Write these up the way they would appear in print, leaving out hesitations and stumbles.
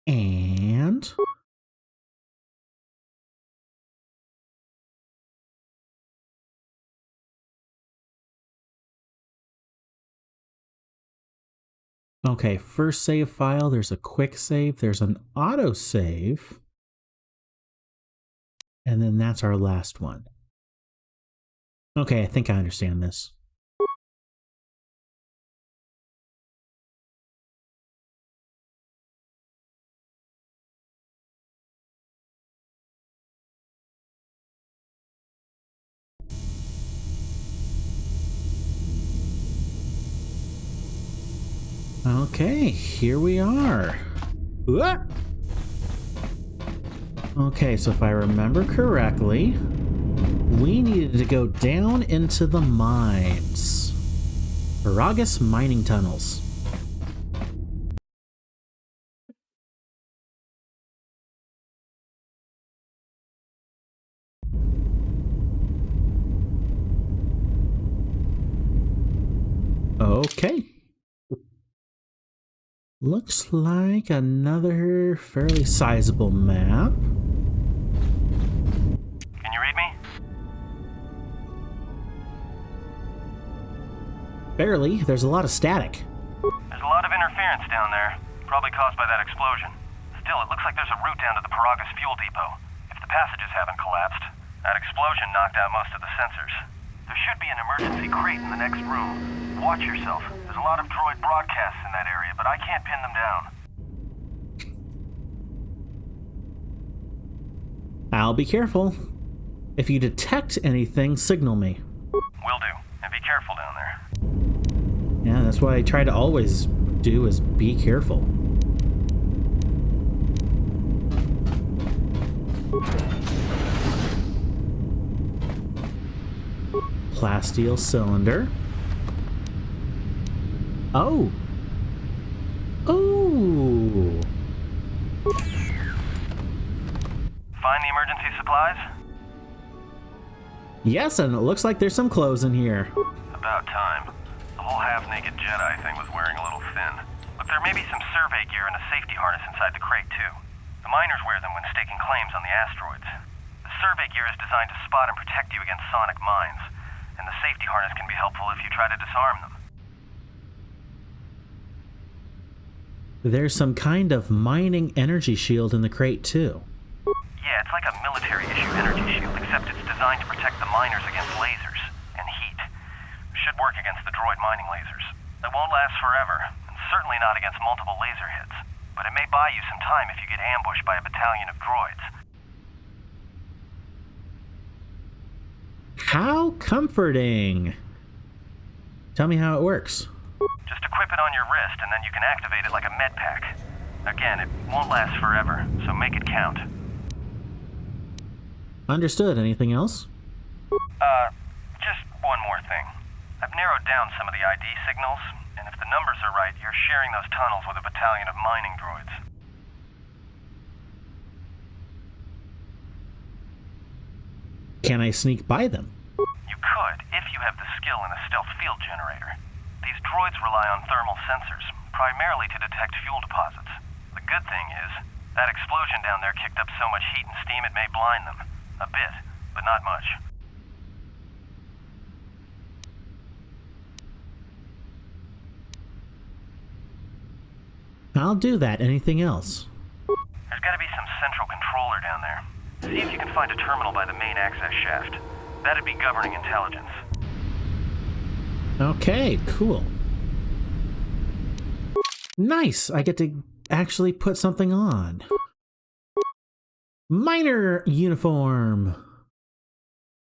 And... okay, first save file, there's a quick save, there's an auto save, and then that's our last one. Okay, I think I understand this. Okay, here we are. Okay, so if I remember correctly, we needed to go down into the mines. Karaeous mining tunnels. Okay. Looks like another fairly sizable map. Can you read me? Barely. There's a lot of static. There's a lot of interference down there, probably caused by that explosion. Still, it looks like there's a route down to the Karaeous fuel depot. If the passages haven't collapsed, that explosion knocked out most of the sensors. There should be an emergency crate in the next room. Watch yourself. There's a lot of droid broadcasts in that area, but I can't pin them down. I'll be careful. If you detect anything, signal me. Will do. And be careful down there. Yeah, that's what I try to always do, is be careful. Plasteel cylinder. Oh! Oh! Find the emergency supplies? Yes, and it looks like there's some clothes in here. About time. The whole half-naked Jedi thing was wearing a little thin. But there may be some survey gear and a safety harness inside the crate, too. The miners wear them when staking claims on the asteroids. The survey gear is designed to spot and protect you against sonic mines, and the safety harness can be helpful if you try to disarm them. There's some kind of mining energy shield in the crate, too. Yeah, it's like a military-issue energy shield, except it's designed to protect the miners against lasers and heat. Should work against the droid mining lasers. It won't last forever, and certainly not against multiple laser hits. But it may buy you some time if you get ambushed by a battalion of droids. How comforting! Tell me how it works. Just equip it on your wrist, and then you can activate it like a med pack. Again, it won't last forever, so make it count. Understood. Anything else? Just one more thing. I've narrowed down some of the ID signals, and if the numbers are right, you're sharing those tunnels with a battalion of mining droids. Can I sneak by them? You could, if you have the skill in a stealth field generator. These droids rely on thermal sensors, primarily to detect fuel deposits. The good thing is, that explosion down there kicked up so much heat and steam it may blind them. A bit, but not much. I'll do that. Anything else? There's got to be some central controller down there. See if you can find a terminal by the main access shaft. That'd be governing intelligence. Okay, cool. Nice! I get to actually put something on. Miner uniform!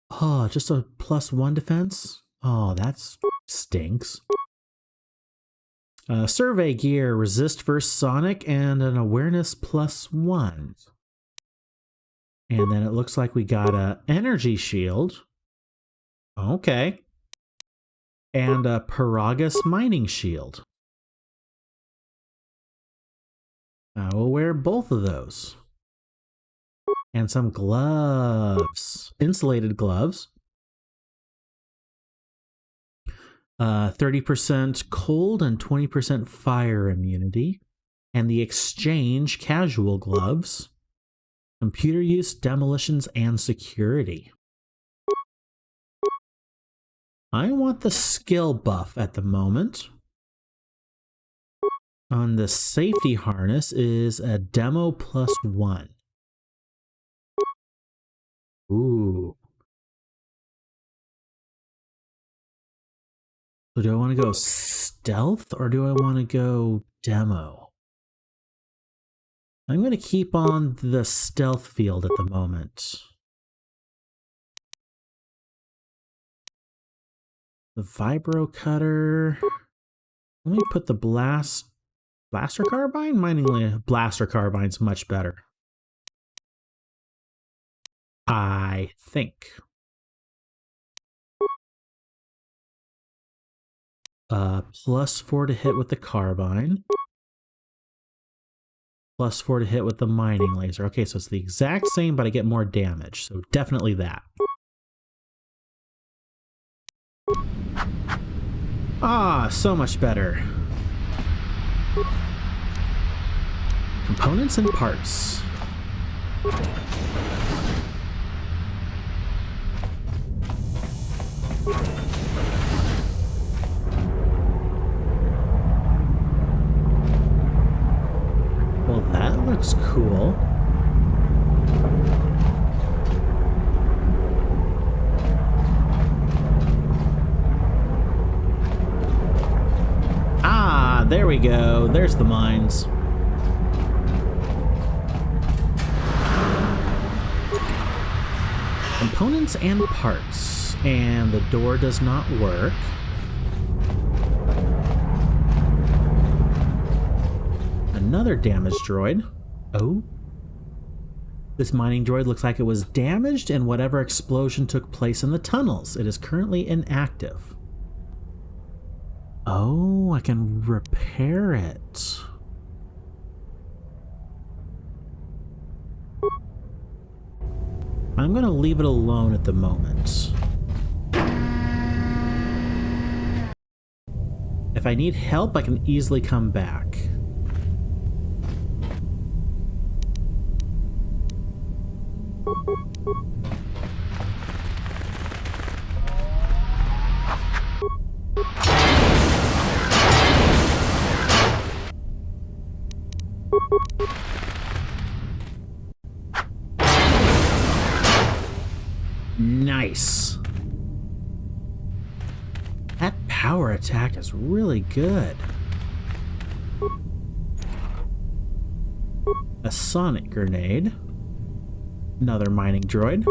Oh, just a +1 defense? Oh, that stinks. Survey gear, resist versus sonic, and an awareness +1. And then it looks like we got a energy shield. Okay. And a Karaeous mining shield. I will wear both of those. And some gloves. Insulated gloves. 30% cold and 20% fire immunity. and the exchange casual gloves, computer use, demolitions, and security. I want the skill buff at the moment. On the safety harness is a demo +1. Ooh. So do I want to go stealth or do I want to go demo? I'm going to keep on the stealth field at the moment. The vibro cutter. Let me put the blaster carbine? Blaster carbine's much better. I think. +4 to hit with the carbine. +4 to hit with the mining laser. Okay, so it's the exact same, but I get more damage. So definitely that. Ah, so much better. Components and parts. Well, that looks cool. Ah, there we go. There's the mines. Components and parts. And the door does not work. Another damaged droid. Oh. This mining droid looks like it was damaged in whatever explosion took place in the tunnels. It is currently inactive. Oh, I can repair it. I'm going to leave it alone at the moment. If I need help, I can easily come back. Nice. That power attack is really good. A sonic grenade. Another mining droid.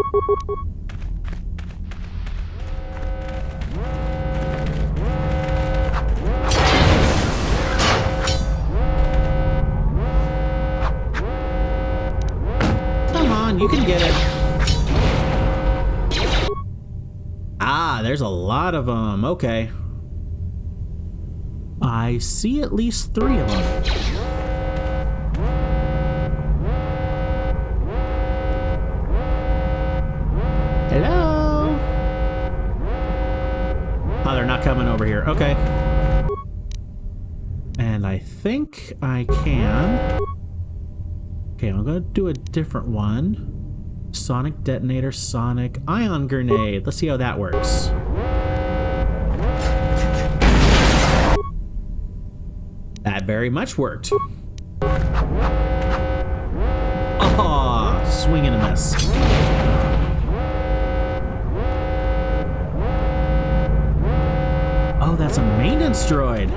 Come on, you can get it. Ah, there's a lot of them. Okay. I see at least 3 of them. Hello? Oh, they're not coming over here. Okay. And I think I can... Okay, I'm going to do a different one. Sonic detonator, sonic ion grenade. Let's see how that works. That very much worked. Oh, swing and a miss. Oh, that's a maintenance droid.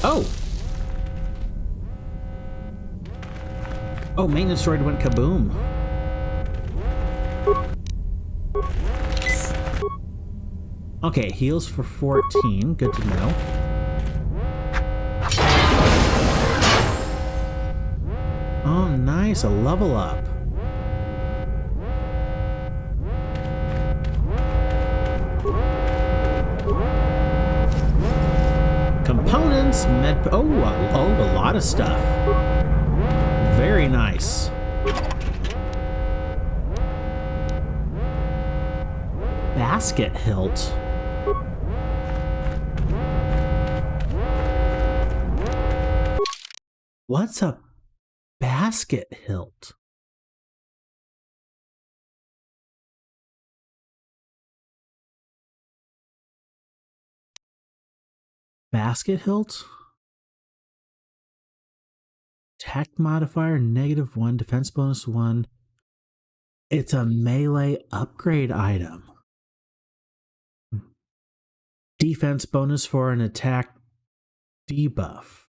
Oh. Oh, maintenance droid went kaboom. Okay, heals for 14. Good to know. Oh, nice. A level up. Components, oh, a lot of stuff. Very nice. basket hilt. What's a basket hilt? Basket hilt? Attack modifier -1, defense bonus 1. It's a melee upgrade item. Defense bonus for an attack debuff.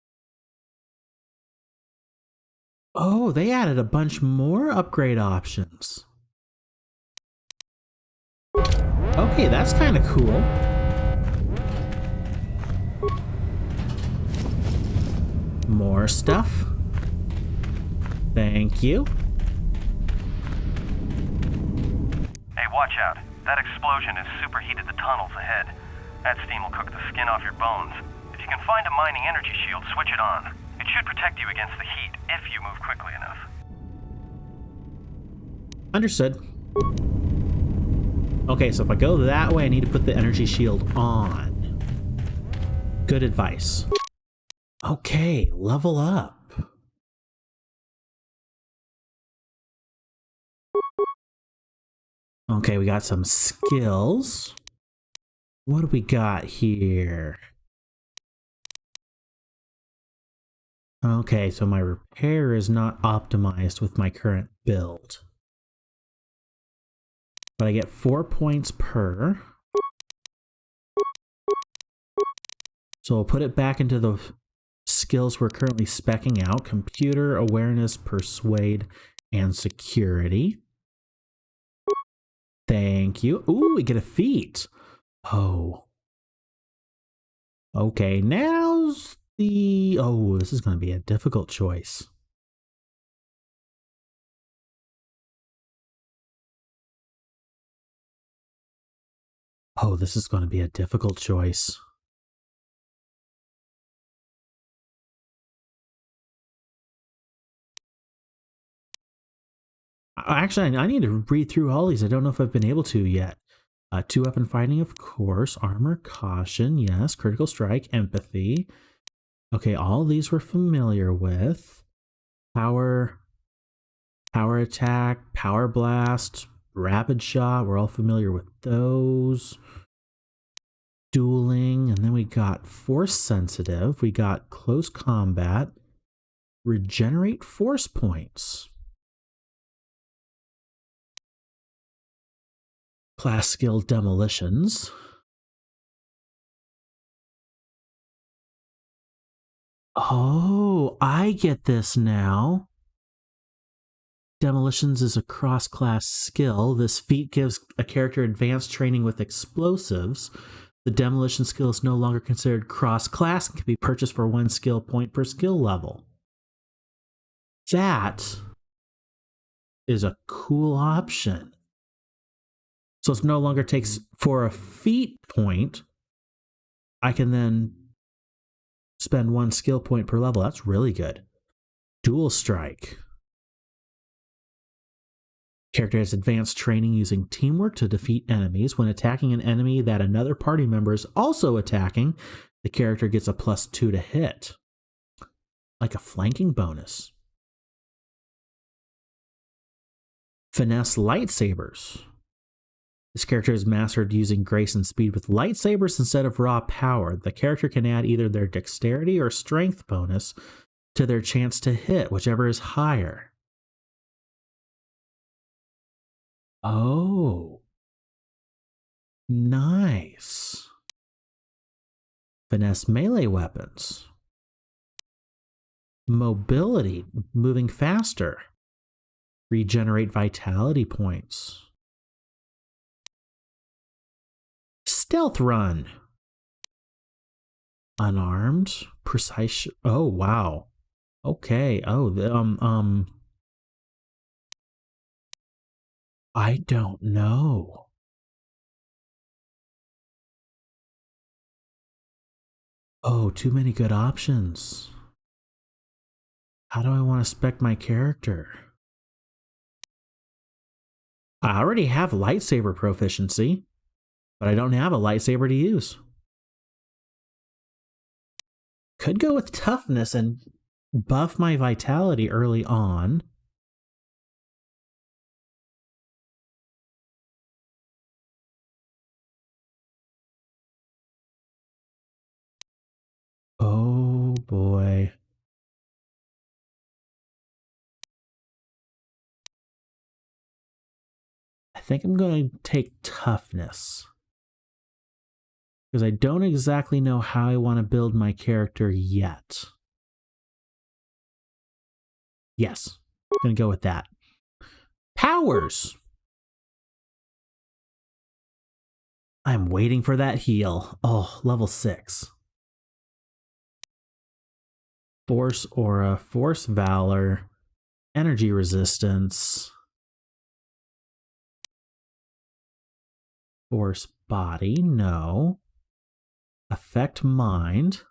Oh, they added a bunch more upgrade options. Okay, that's kind of cool. More stuff. Thank you. Hey, watch out. That explosion has superheated the tunnels ahead. That steam will cook the skin off your bones. If you can find a mining energy shield, switch it on. It should protect you against the heat if you move quickly enough. Understood. Okay, so if I go that way, I need to put the energy shield on. Good advice. Okay, level up. Okay, we got some skills. What do we got here? Okay, so my repair is not optimized with my current build. But I get 4 points per. So I'll put it back into the skills we're currently speccing out. Computer, awareness, persuade, and security. Thank you. Ooh, we get a feat. Oh. Okay, now's the... Oh, this is going to be a difficult choice. Oh, this is going to be a difficult choice. Actually, I need to read through all these. I don't know if I've been able to yet. 2-weapon fighting, of course. Armor, caution, yes. Critical strike, empathy. Okay, all these we're familiar with. Power attack, power blast, rapid shot. We're all familiar with those. Dueling, and then we got force sensitive. We got close combat. Regenerate force points. Class skill demolitions. Oh, I get this now. Demolitions is a cross-class skill. This feat gives a character advanced training with explosives. The demolition skill is no longer considered cross-class and can be purchased for 1 skill point per skill level. That is a cool option. So it no longer takes for a feat point. I can then spend 1 skill point per level. That's really good. Dual strike. Character has advanced training using teamwork to defeat enemies. When attacking an enemy that another party member is also attacking, the character gets a +2 to hit. Like a flanking bonus. Finesse lightsabers. This character is mastered using grace and speed with lightsabers instead of raw power. The character can add either their dexterity or strength bonus to their chance to hit, whichever is higher. Oh. Nice. Finesse melee weapons. Mobility, moving faster. Regenerate vitality points. Stealth run. Unarmed, precise. Oh, wow. Okay. Oh, I don't know. Oh, too many good options. How do I want to spec my character? I already have lightsaber proficiency. But I don't have a lightsaber to use. Could go with toughness and buff my vitality early on. Oh boy. I think I'm going to take toughness. Because I don't exactly know how I want to build my character yet. Yes, I'm going to go with that. Powers! I'm waiting for that heal. Oh, level 6. Force Aura, Force Valor, Energy Resistance, Force Body, no. Affect Mind.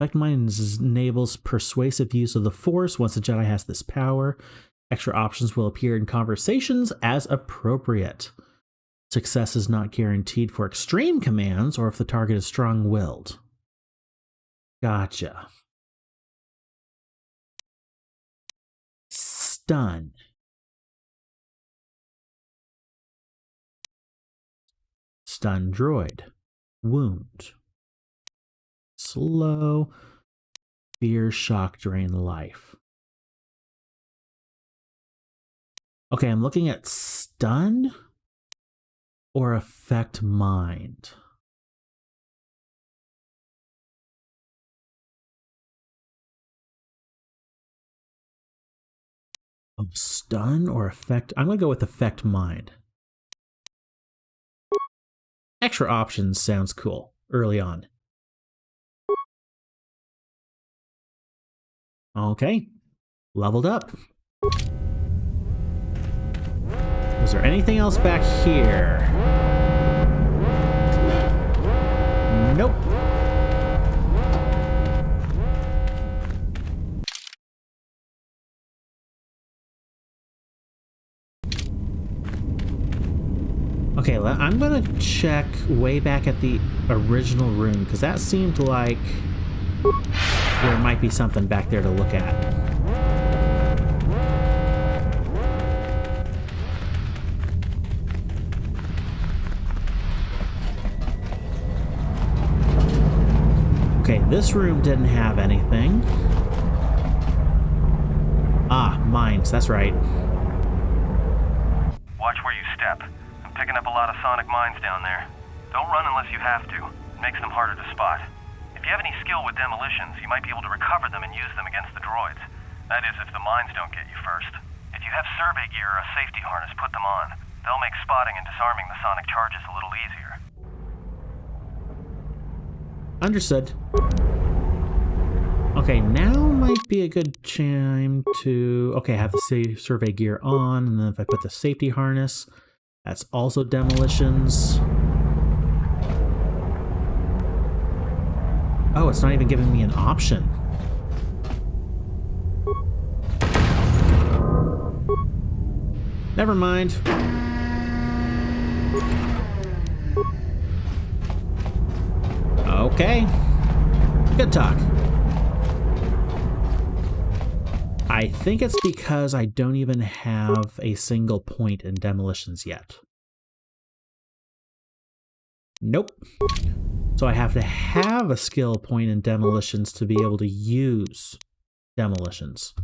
Affect Mind enables persuasive use of the Force. Once a Jedi has this power, extra options will appear in conversations as appropriate. Success is not guaranteed for extreme commands or if the target is strong-willed. Gotcha. Stun. Stun droid. Wound. Slow. Fear, shock, drain life. Okay, I'm looking at stun or affect mind. Oh, stun or affect? I'm going to go with affect mind. Extra options sounds cool early on. Okay, leveled up. Was there anything else back here? Nope. Okay, I'm gonna check way back at the original room, because that seemed like there might be something back there to look at. Okay, this room didn't have anything. Ah, mines, that's right. Watch where you step. I'm picking up a lot of sonic mines down there. Don't run unless you have to. It makes them harder to spot. If you have any skill with demolitions, you might be able to recover them and use them against the droids. That is, if the mines don't get you first. If you have survey gear or a safety harness, put them on. They'll make spotting and disarming the sonic charges a little easier. Understood. Okay, now might be a good time to... Okay, I have the survey gear on, and then if I put the safety harness, that's also demolitions. Oh, it's not even giving me an option. Never mind. Okay. Good talk. I think it's because I don't even have a single point in demolitions yet. Nope. So I have to have a skill point in demolitions to be able to use demolitions.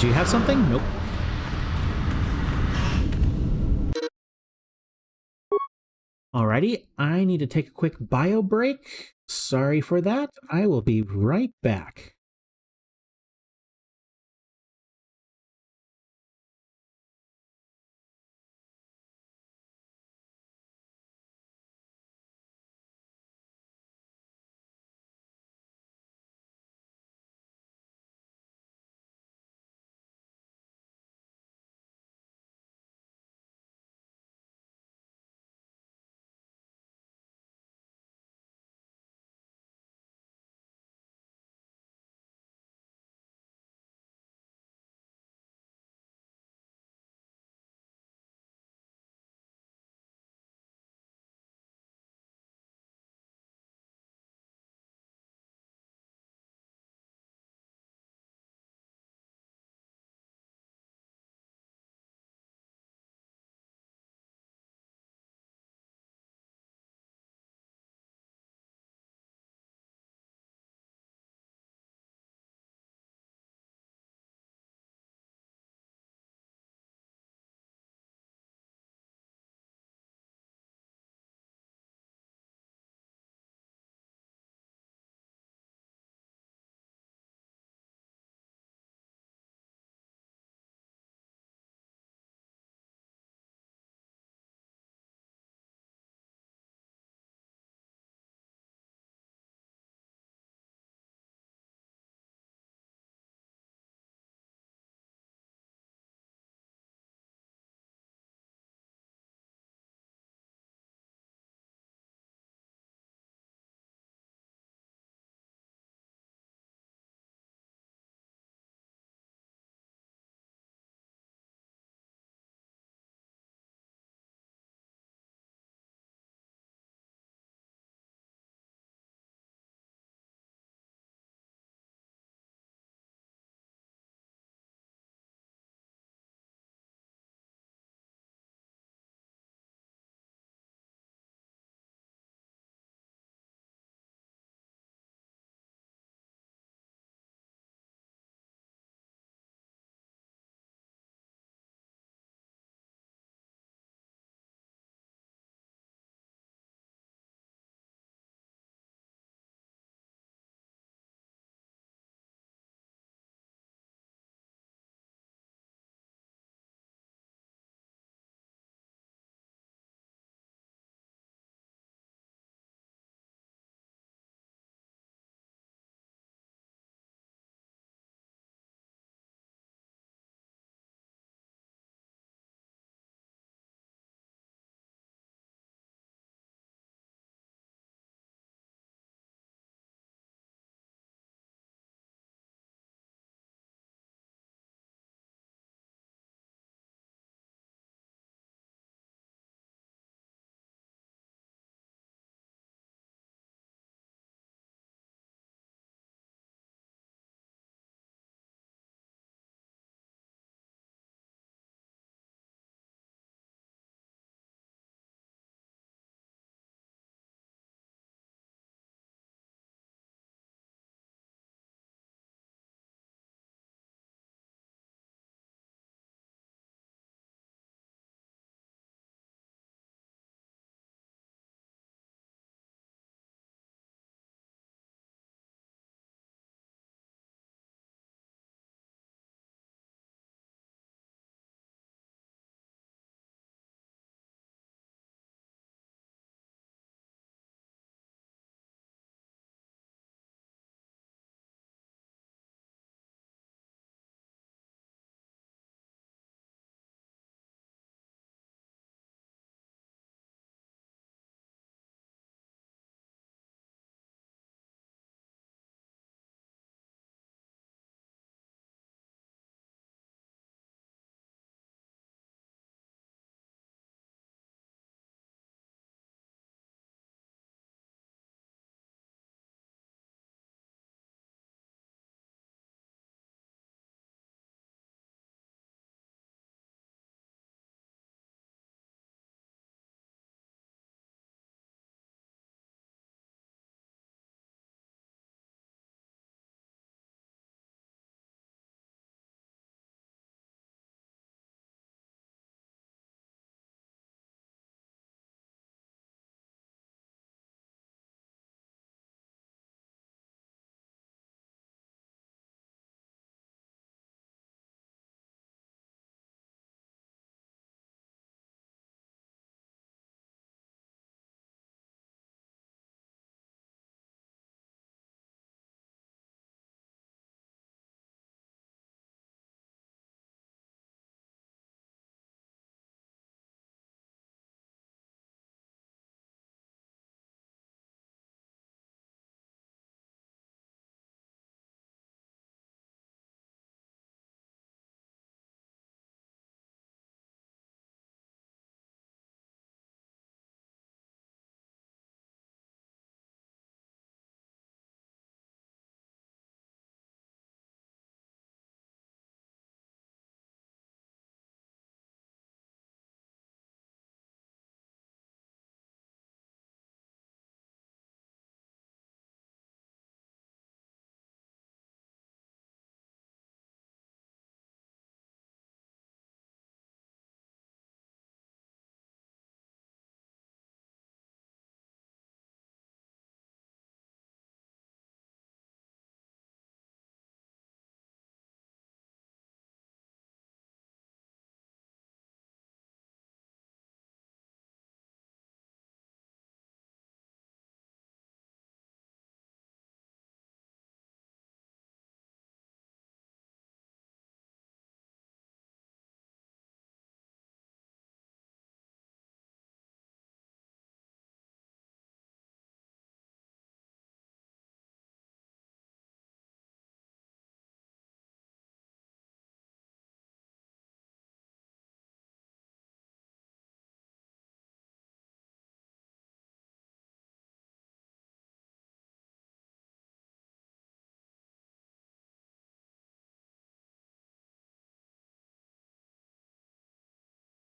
Do you have something? Nope. Alrighty, I need to take a quick bio break. Sorry for that. I will be right back.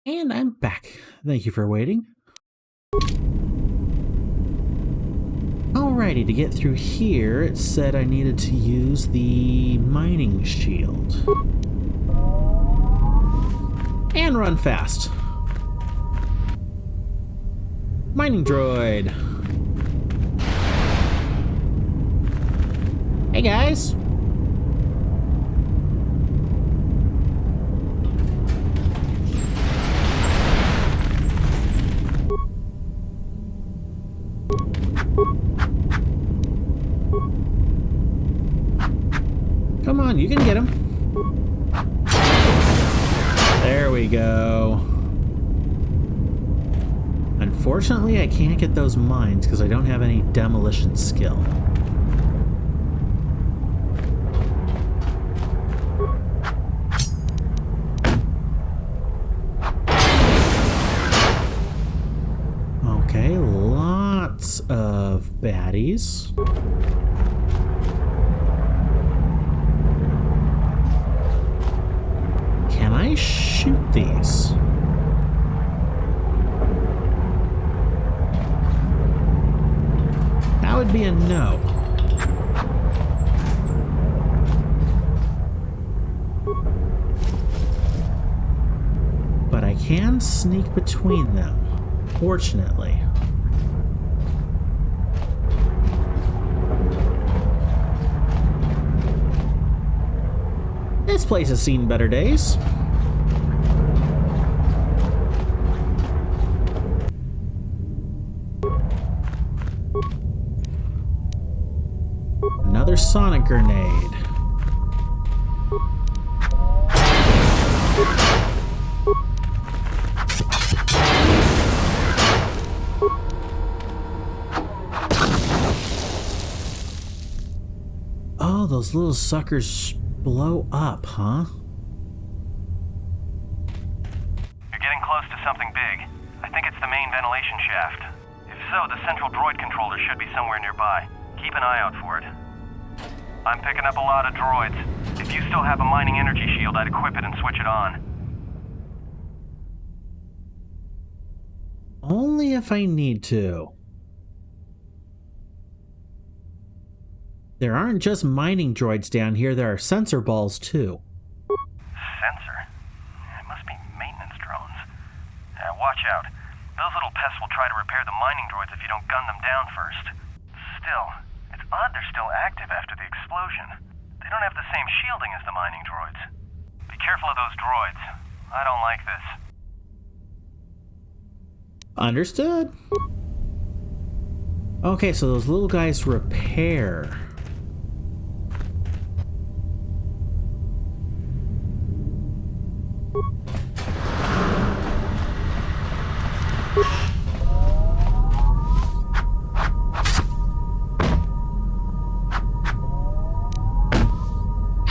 And I'm back. Thank you for waiting. Alrighty, to get through here, it said I needed to use the mining shield. And run fast. Mining droid. Hey guys. Come on, you can get him. There we go. Unfortunately, I can't get those mines because I don't have any demolition skill. Okay, lots of baddies. Can I shoot these? That would be a no. But I can sneak between them, fortunately. This place has seen better days. Another sonic grenade. Oh, those little suckers blow up, huh? You're getting close to something big. I think it's the main ventilation shaft. If so, the central droid controller should be somewhere nearby. Keep an eye out for it. I'm picking up a lot of droids. If you still have a mining energy shield, I'd equip it and switch it on. Only if I need to. There aren't just mining droids down here, there are sensor balls too. Sensor? It must be maintenance drones. Watch out. Those little pests will try to repair the mining droids if you don't gun them down first. Still, it's odd they're still active after the explosion. They don't have the same shielding as the mining droids. Be careful of those droids. I don't like this. Understood. Okay, so those little guys repair.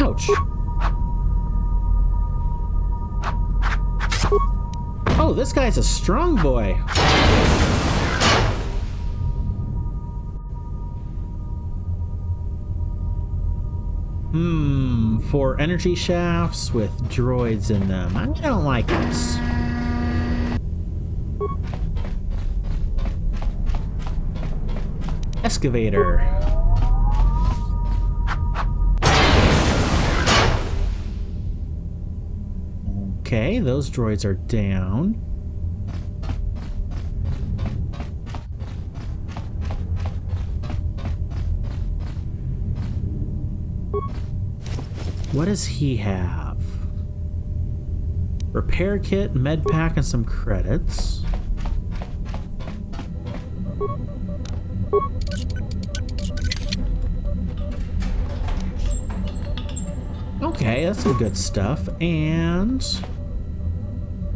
Ouch. Oh, this guy's a strong boy. For energy shafts with droids in them. I don't like this. Excavator. Okay, those droids are down. What does he have? Repair kit, med pack, and some credits. Okay, that's some good stuff. And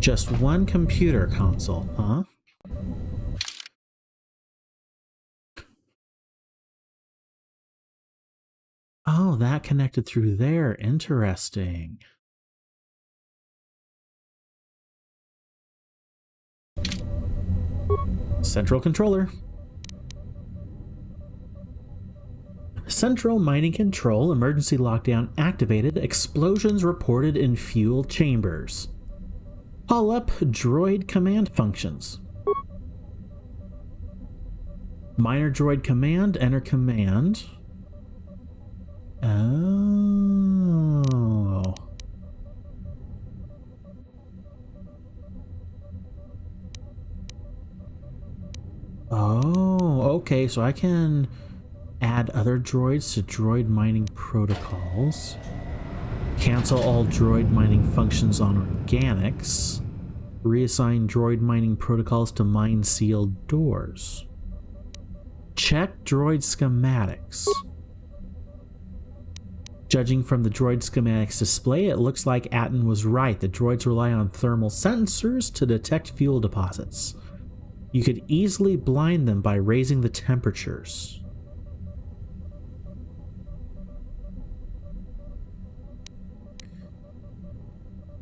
just one computer console, huh? Oh, that connected through there. Interesting. Central controller. Central mining control, emergency lockdown activated, explosions reported in fuel chambers. Call up droid command functions. Minor droid command, enter command. Oh. Oh, okay, so I can add other droids to droid mining protocols. Cancel all droid mining functions on organics. Reassign droid mining protocols to mine sealed doors. Check droid schematics. Judging from the droid schematics display, it looks like Atten was right. The droids rely on thermal sensors to detect fuel deposits. You could easily blind them by raising the temperatures.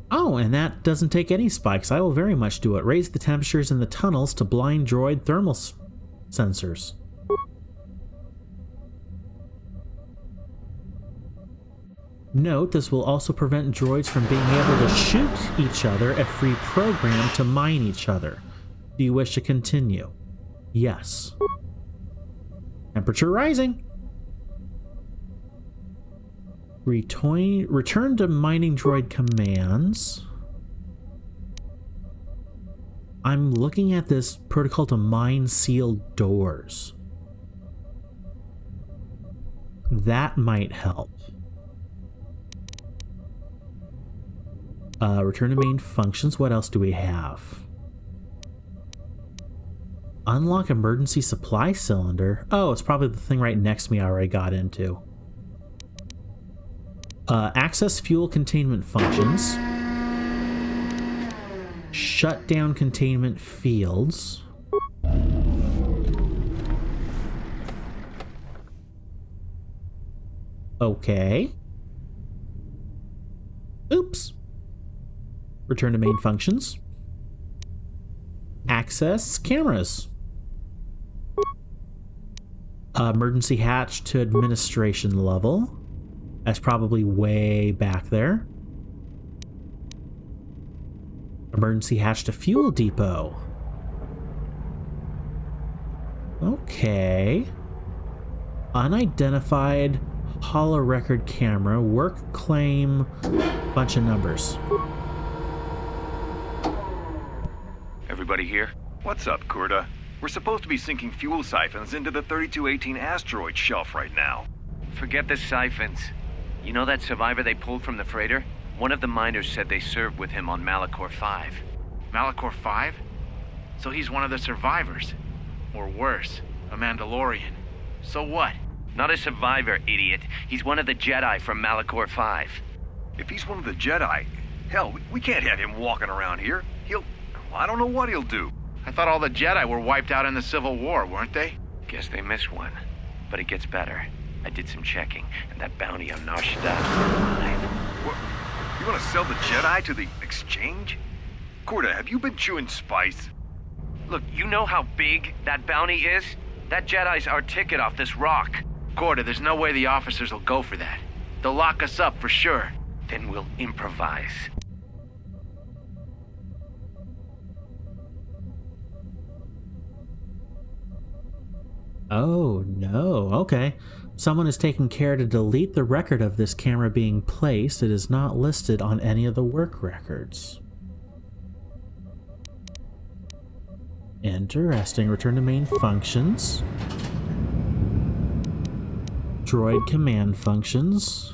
Oh, and that doesn't take any spikes. I will very much do it. Raise the temperatures in the tunnels to blind droid thermal sensors. Note, this will also prevent droids from being able to shoot each other if reprogrammed to mine each other. Do you wish to continue? Yes. Temperature rising. Return to mining droid commands. I'm looking at this protocol to mine sealed doors. That might help. Return to main functions. What else do we have? Unlock emergency supply cylinder. Oh, it's probably the thing right next to me I already got into. Access fuel containment functions. Shut down containment fields. Okay. Oops. Return to main functions. Access cameras. Emergency hatch to administration level. That's probably way back there. Emergency hatch to fuel depot. Okay. Unidentified holo record camera. Work claim. Bunch of numbers. Everybody here? What's up, Kurta? We're supposed to be sinking fuel siphons into the 3218 asteroid shelf right now. Forget the siphons. You know that survivor they pulled from the freighter? One of the miners said they served with him on Malachor 5. Malachor 5? So he's one of the survivors. Or worse, a Mandalorian. So what? Not a survivor, idiot. He's one of the Jedi from Malachor 5. If he's one of the Jedi, hell, we can't have him walking around here. I don't know what he'll do. I thought all the Jedi were wiped out in the Civil War, weren't they? Guess they missed one. But it gets better. I did some checking, and that bounty on Nar Shaddaa is mine. What? You want to sell the Jedi to the exchange? Kurta, have you been chewing spice? Look, you know how big that bounty is? That Jedi's our ticket off this rock. Gorda, there's no way the officers will go for that. They'll lock us up for sure. Then we'll improvise. Oh, no. Okay. Someone is taking care to delete the record of this camera being placed. It is not listed on any of the work records. Interesting. Return to main functions. Droid command functions.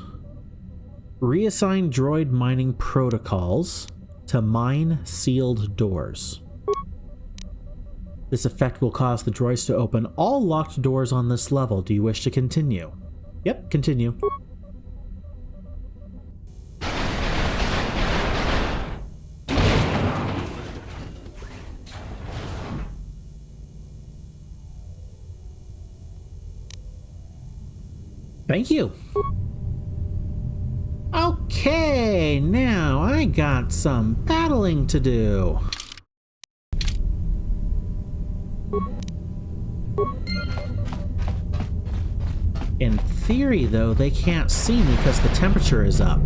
Reassign droid mining protocols to mine sealed doors. This effect will cause the droids to open all locked doors on this level. Do you wish to continue? Yep, continue. Thank you. Okay, now I got some battling to do. In theory, though, they can't see me because the temperature is up.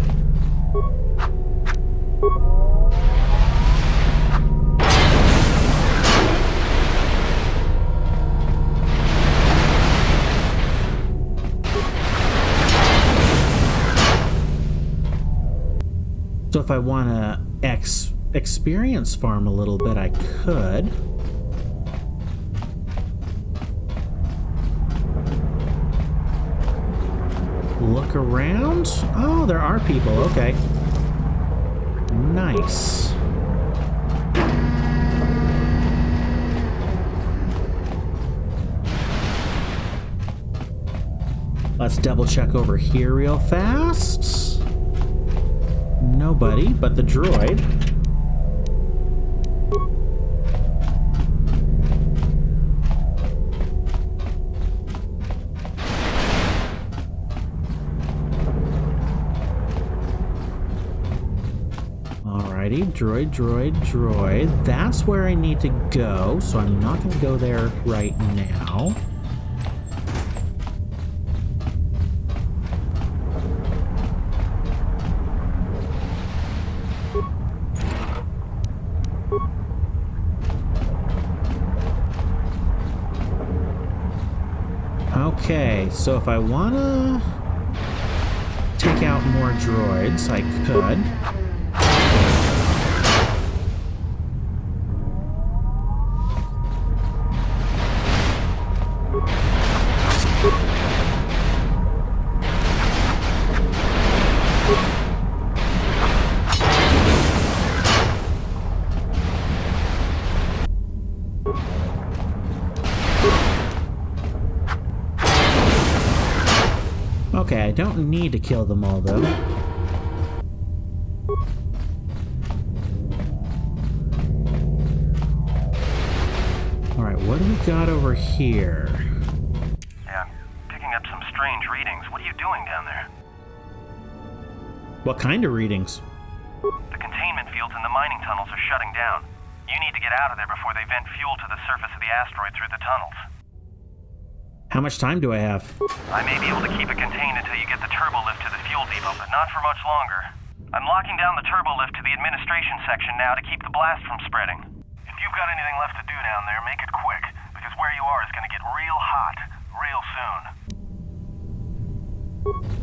So if I want to experience farm a little bit, I could. Look around. Oh, there are people. Okay. Nice. Let's double check over here real fast. Nobody but the droid. Alrighty, droid. That's where I need to go, so I'm not going to go there right now. Okay, so if I want to take out more droids, I could. Okay, I don't need to kill them all, though. Alright, what do we got over here? Yeah, I'm picking up some strange readings. What are you doing down there? What kind of readings? The containment fields in the mining tunnels are shutting down. You need to get out of there before they vent fuel to the surface of the asteroid through the tunnels. How much time do I have? I may be able to keep it contained until you get the turbo lift to the fuel depot, but not for much longer. I'm locking down the turbo lift to the administration section now to keep the blast from spreading. If you've got anything left to do down there, make it quick, because where you are is going to get real hot real soon.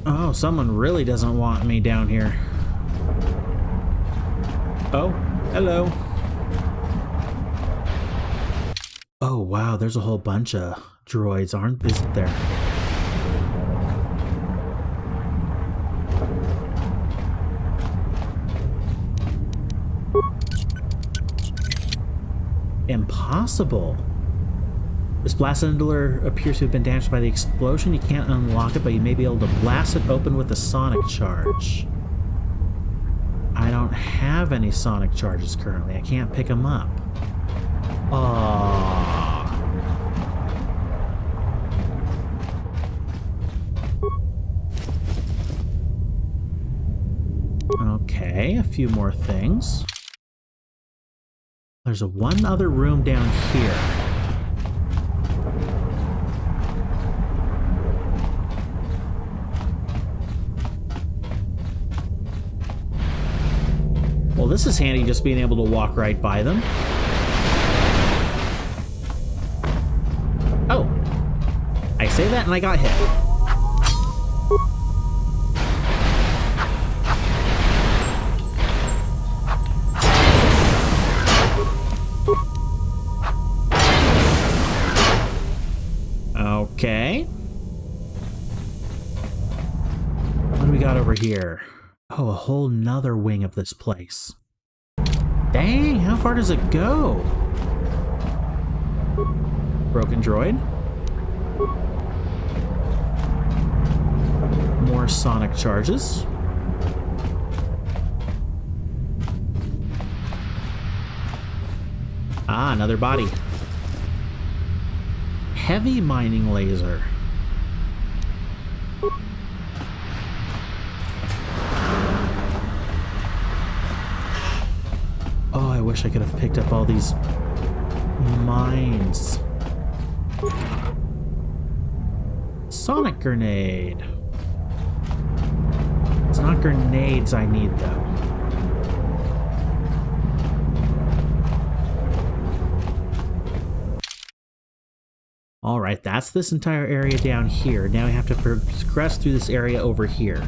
Oh, someone really doesn't want me down here. Oh, hello. Oh, wow, there's a whole bunch of droids, isn't there? Impossible. This blast cylinder appears to have been damaged by the explosion. You can't unlock it, but you may be able to blast it open with a sonic charge. I don't have any sonic charges currently. I can't pick them up. Aww. Okay, a few more things. There's one other room down here. Well, this is handy, just being able to walk right by them. Oh! I say that and I got hit. Okay. What do we got over here? Oh, a whole nother wing of this place. Dang, how far does it go? Broken droid. More sonic charges. Ah, another body. Heavy mining laser. Oh, I wish I could have picked up all these mines. Sonic grenade. It's not grenades I need, though. Alright, that's this entire area down here. Now we have to progress through this area over here.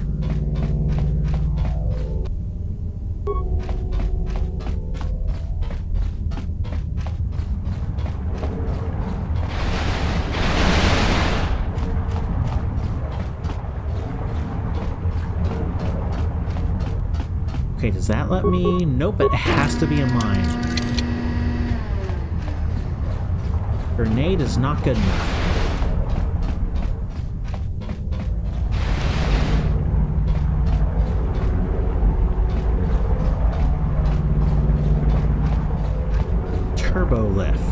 Okay, does that let me? Nope, it has to be a mine. Grenade is not good enough. Turbo lift.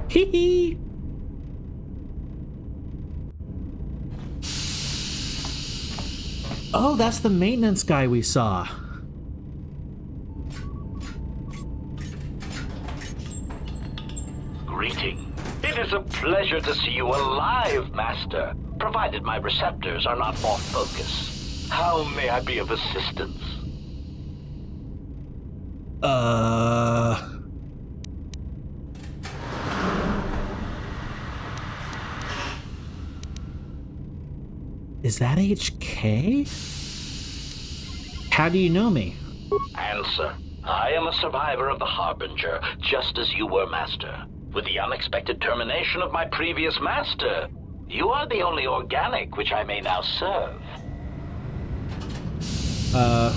Hee hee! Oh, that's the maintenance guy we saw. Greeting. It is a pleasure to see you alive, Master, provided my receptors are not off focus. How may I be of assistance? Is that HK? How do you know me? Answer. I am a survivor of the Harbinger, just as you were, Master. With the unexpected termination of my previous Master, you are the only organic which I may now serve.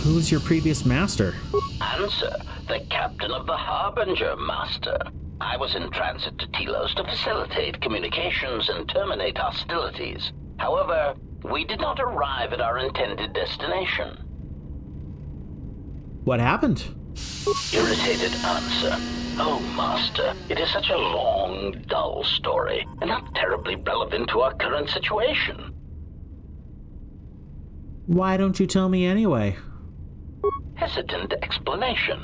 Who's your previous master? Answer. The captain of the Harbinger, Master. I was in transit to Telos to facilitate communications and terminate hostilities. However, we did not arrive at our intended destination. What happened? Irritated answer. Oh, Master, it is such a long, dull story, and not terribly relevant to our current situation. Why don't you tell me anyway? Hesitant explanation.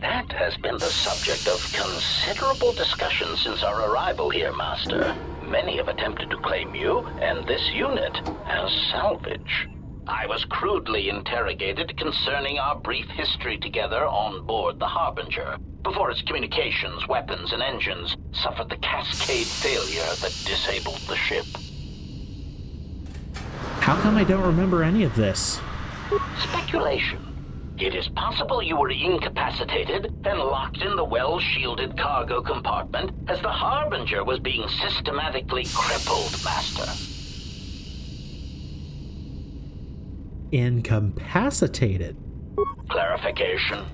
That has been the subject of considerable discussion since our arrival here, Master. Many have attempted to claim you and this unit as salvage. I was crudely interrogated concerning our brief history together on board the Harbinger, before its communications, weapons, and engines suffered the cascade failure that disabled the ship. How come I don't remember any of this? Speculation. It is possible you were incapacitated and locked in the well-shielded cargo compartment as the Harbinger was being systematically crippled, Master. Incapacitated? Clarification.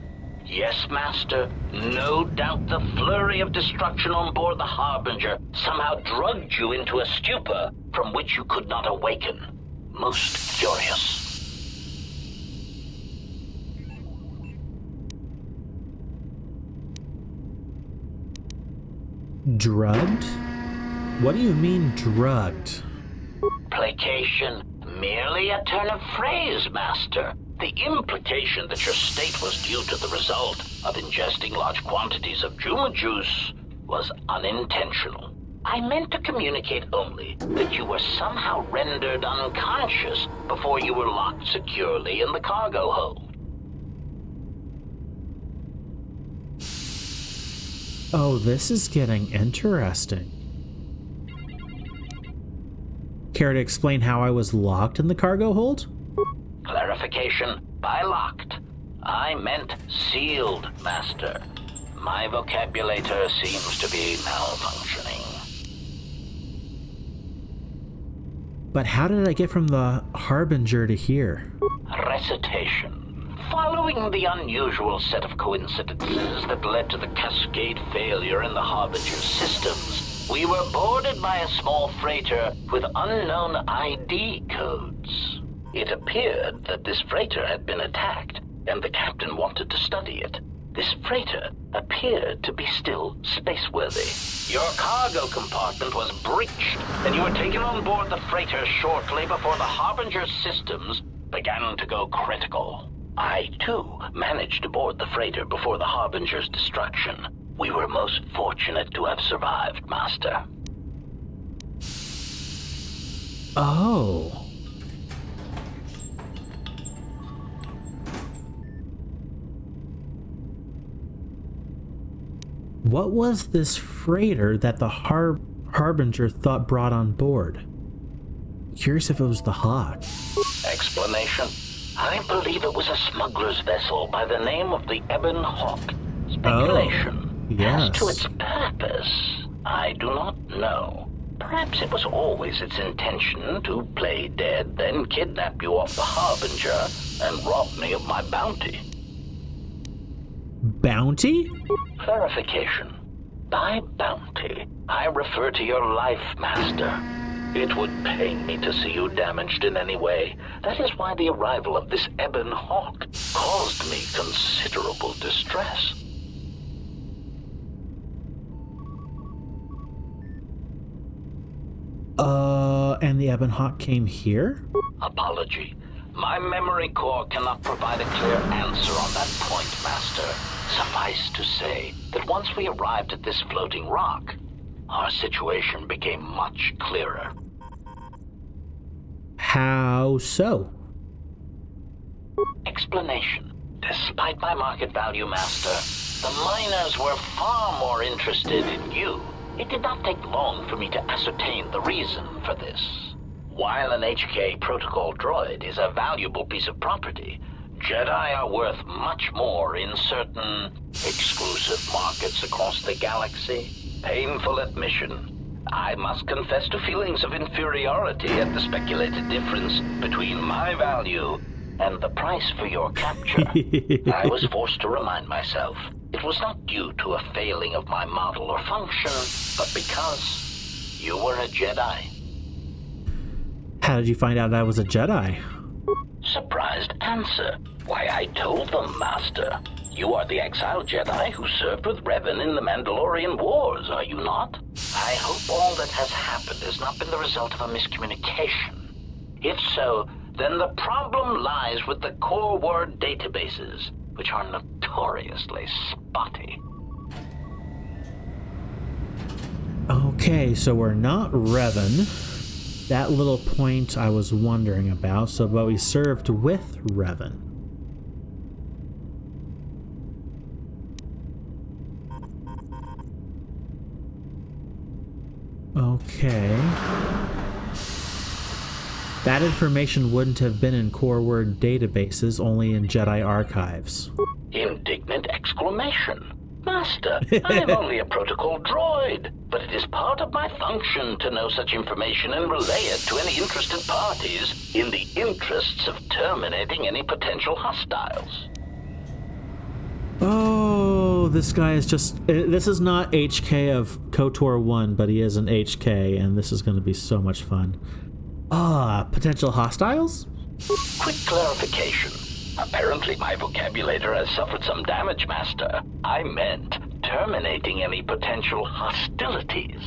Yes, Master. No doubt the flurry of destruction on board the Harbinger somehow drugged you into a stupor from which you could not awaken. Most curious. Drugged? What do you mean, drugged? Placation. Merely a turn of phrase, Master. The implication that your state was due to the result of ingesting large quantities of Juma juice was unintentional. I meant to communicate only that you were somehow rendered unconscious before you were locked securely in the cargo hold. Oh, this is getting interesting. Care to explain how I was locked in the cargo hold? Clarification. By locked, I meant sealed, Master. My vocabulator seems to be malfunctioning. But how did I get from the Harbinger to here? Recitation. Following the unusual set of coincidences that led to the cascade failure in the Harbinger's systems, we were boarded by a small freighter with unknown ID codes. It appeared that this freighter had been attacked, and the captain wanted to study it. This freighter appeared to be still spaceworthy. Your cargo compartment was breached, and you were taken on board the freighter shortly before the Harbinger's systems began to go critical. I, too, managed to board the freighter before the Harbinger's destruction. We were most fortunate to have survived, Master. Oh. What was this freighter that the Harbinger thought brought on board? Curious if it was the Hawk. Explanation. I believe it was a smuggler's vessel by the name of the Ebon Hawk. Speculation. yes. As to its purpose, I do not know. Perhaps it was always its intention to play dead, then kidnap you off the Harbinger and rob me of my bounty. Bounty? Clarification. By bounty, I refer to your life, Master. It would pain me to see you damaged in any way. That is why the arrival of this Ebon Hawk caused me considerable distress. And the Ebon Hawk came here? Apology. My memory core cannot provide a clear answer on that point, Master. Suffice to say that once we arrived at this floating rock, our situation became much clearer. How so? Explanation. Despite my market value, Master, the miners were far more interested in you. It did not take long for me to ascertain the reason for this. While an HK protocol droid is a valuable piece of property, Jedi are worth much more in certain exclusive markets across the galaxy. Painful admission. I must confess to feelings of inferiority at the speculated difference between my value and the price for your capture. I was forced to remind myself it was not due to a failing of my model or function, but because you were a Jedi. How did you find out I was a Jedi? Surprised answer. Why, I told them, Master. You are the exiled Jedi who served with Revan in the Mandalorian Wars, are you not? I hope all that has happened has not been the result of a miscommunication. If so, then the problem lies with the core word databases, which are notoriously spotty. Okay, so we're not Revan. That little point I was wondering about, but we served with Revan. Okay. That information wouldn't have been in core word databases, only in Jedi archives. Indignant exclamation. Master, I am only a protocol droid, but it is part of my function to know such information and relay it to any interested parties in the interests of terminating any potential hostiles. Oh, this guy is just... This is not HK of KOTOR 1, but he is an HK, and this is going to be so much fun. Potential hostiles? Quick clarification. Apparently my vocabulary has suffered some damage, Master. I meant terminating any potential hostilities.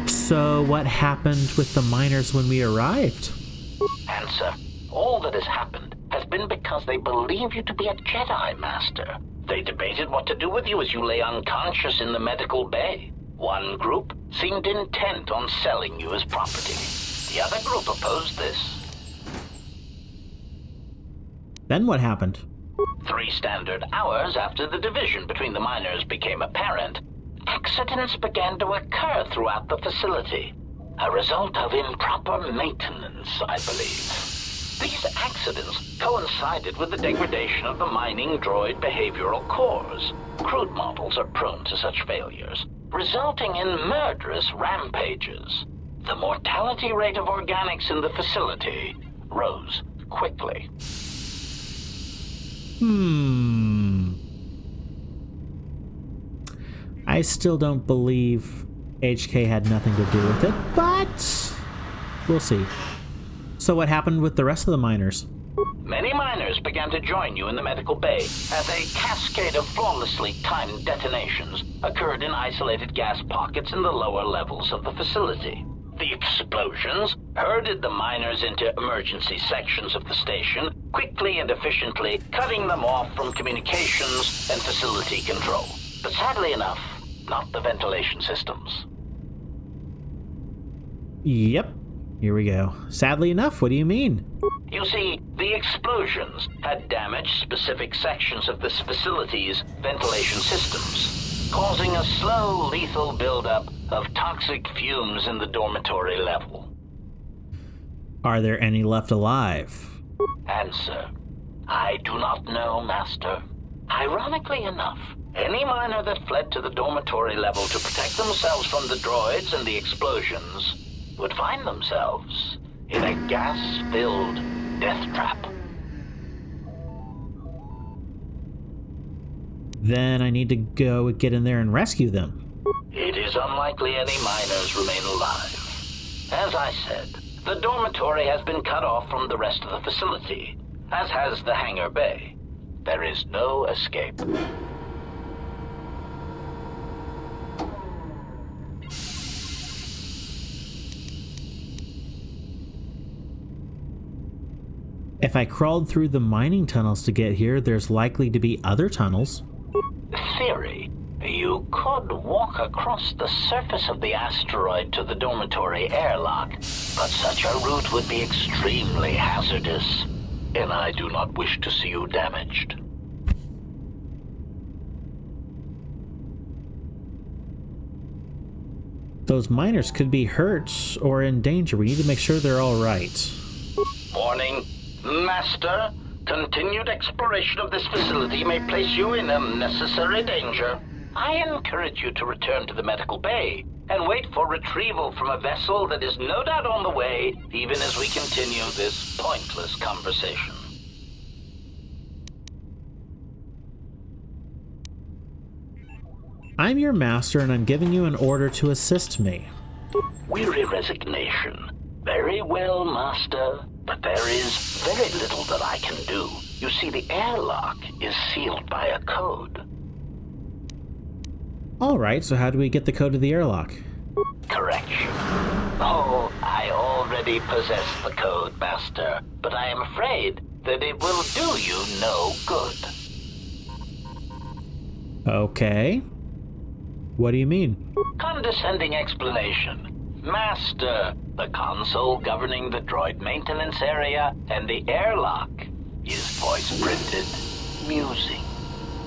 So what happened with the miners when we arrived? Answer. All that has happened has been because they believe you to be a Jedi, Master. They debated what to do with you as you lay unconscious in the medical bay. One group seemed intent on selling you as property. The other group opposed this. Then what happened? 3 standard hours after the division between the miners became apparent, accidents began to occur throughout the facility. A result of improper maintenance, I believe. These accidents coincided with the degradation of the mining droid behavioral cores. Crude models are prone to such failures, resulting in murderous rampages. The mortality rate of organics in the facility rose quickly. I still don't believe HK had nothing to do with it, but we'll see. So what happened with the rest of the miners? Many miners began to join you in the medical bay as a cascade of flawlessly timed detonations occurred in isolated gas pockets in the lower levels of the facility. The explosions herded the miners into emergency sections of the station, quickly and efficiently cutting them off from communications and facility control. But sadly enough, not the ventilation systems. Yep, here we go. Sadly enough, what do you mean? You see, the explosions had damaged specific sections of this facility's ventilation systems, causing a slow, lethal buildup of toxic fumes in the dormitory level. Are there any left alive? Answer: I do not know, Master. Ironically enough, any miner that fled to the dormitory level to protect themselves from the droids and the explosions would find themselves in a gas-filled death trap. Then I need to go get in there and rescue them. It is unlikely any miners remain alive. As I said, the dormitory has been cut off from the rest of the facility, as has the hangar bay. There is no escape. If I crawled through the mining tunnels to get here, there's likely to be other tunnels. Theory: you could walk across the surface of the asteroid to the dormitory airlock, but such a route would be extremely hazardous, and I do not wish to see you damaged. Those miners could be hurt or in danger. We need to make sure they're all right. Warning, Master. Continued exploration of this facility may place you in unnecessary danger. I encourage you to return to the medical bay and wait for retrieval from a vessel that is no doubt on the way, even as we continue this pointless conversation. I'm your master and I'm giving you an order to assist me. Weary resignation. Very well, Master. But there is very little that I can do. You see, the airlock is sealed by a code. Alright, so how do we get the code to the airlock? Correction. Oh, I already possess the code, Master, but I am afraid that it will do you no good. Okay. What do you mean? Condescending explanation. Master, the console governing the droid maintenance area and the airlock is voice-printed musing.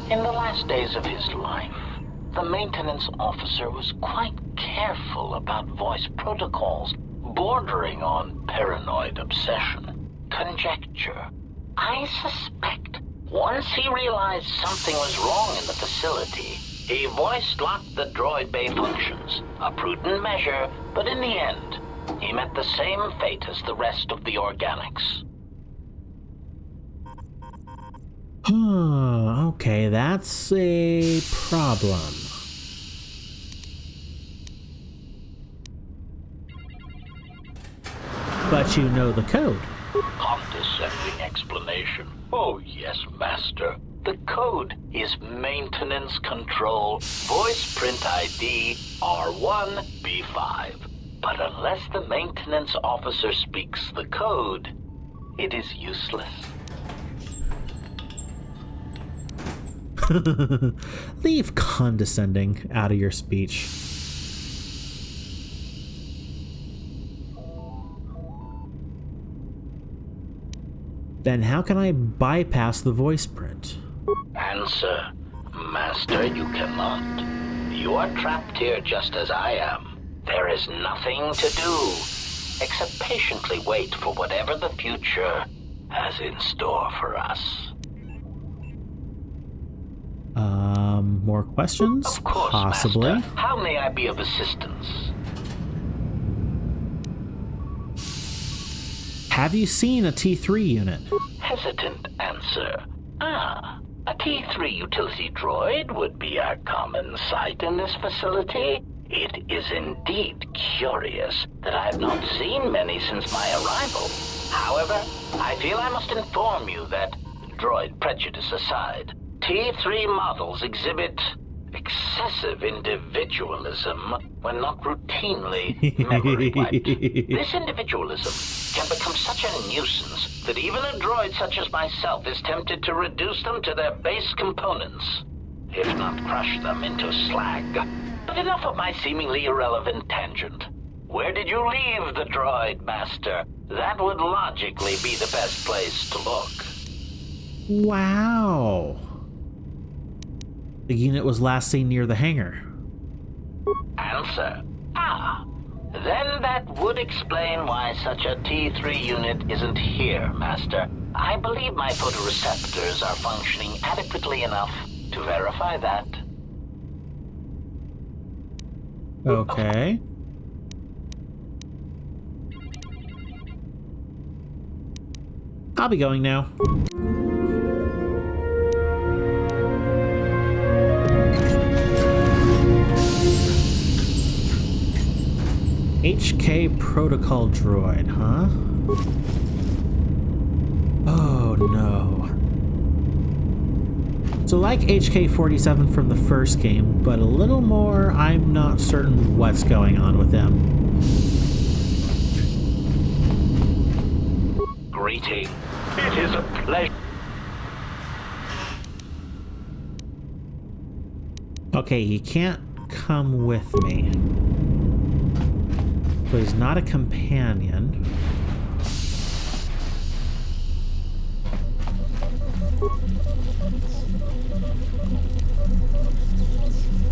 In the last days of his life, the maintenance officer was quite careful about voice protocols, bordering on paranoid obsession. Conjecture. I suspect once he realized something was wrong in the facility, he voice-locked the droid bay functions, a prudent measure, but in the end, he met the same fate as the rest of the organics. Okay, that's a problem. But you know the code. Condescending explanation. Oh yes, Master. The code is Maintenance Control Voice Print ID R1B5. But unless the maintenance officer speaks the code, it is useless. Leave condescending out of your speech. Then how can I bypass the voice print? Answer. Master, you cannot. You are trapped here just as I am. There is nothing to do, except patiently wait for whatever the future has in store for us. More questions? Of course, possibly. Master. How may I be of assistance? Have you seen a T3 unit? Hesitant answer. A T3 utility droid would be a common sight in this facility. It is indeed curious that I have not seen many since my arrival. However, I feel I must inform you that, droid prejudice aside, T3 models exhibit excessive individualism when not routinely memory wiped. This individualism can become such a nuisance that even a droid such as myself is tempted to reduce them to their base components, if not crush them into slag. But enough of my seemingly irrelevant tangent. Where did you leave the droid, Master? That would logically be the best place to look. Wow. The unit was last seen near the hangar. Answer. Then that would explain why such a T3 unit isn't here, Master. I believe my photoreceptors are functioning adequately enough to verify that. Okay. I'll be going now. HK protocol droid, huh? Oh no. So like HK-47 from the first game, but a little more, I'm not certain what's going on with them. Greeting. It is a pleasure. Okay, he can't come with me. So he's not a companion.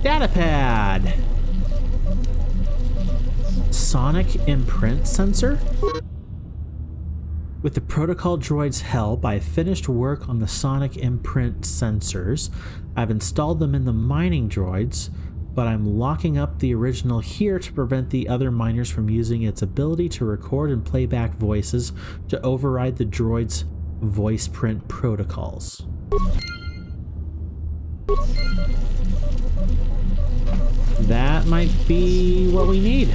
Datapad! Sonic imprint sensor? With the protocol droid's help, I finished work on the sonic imprint sensors. I've installed them in the mining droids, but I'm locking up the original here to prevent the other miners from using its ability to record and play back voices to override the droid's voice print protocols. That might be what we need.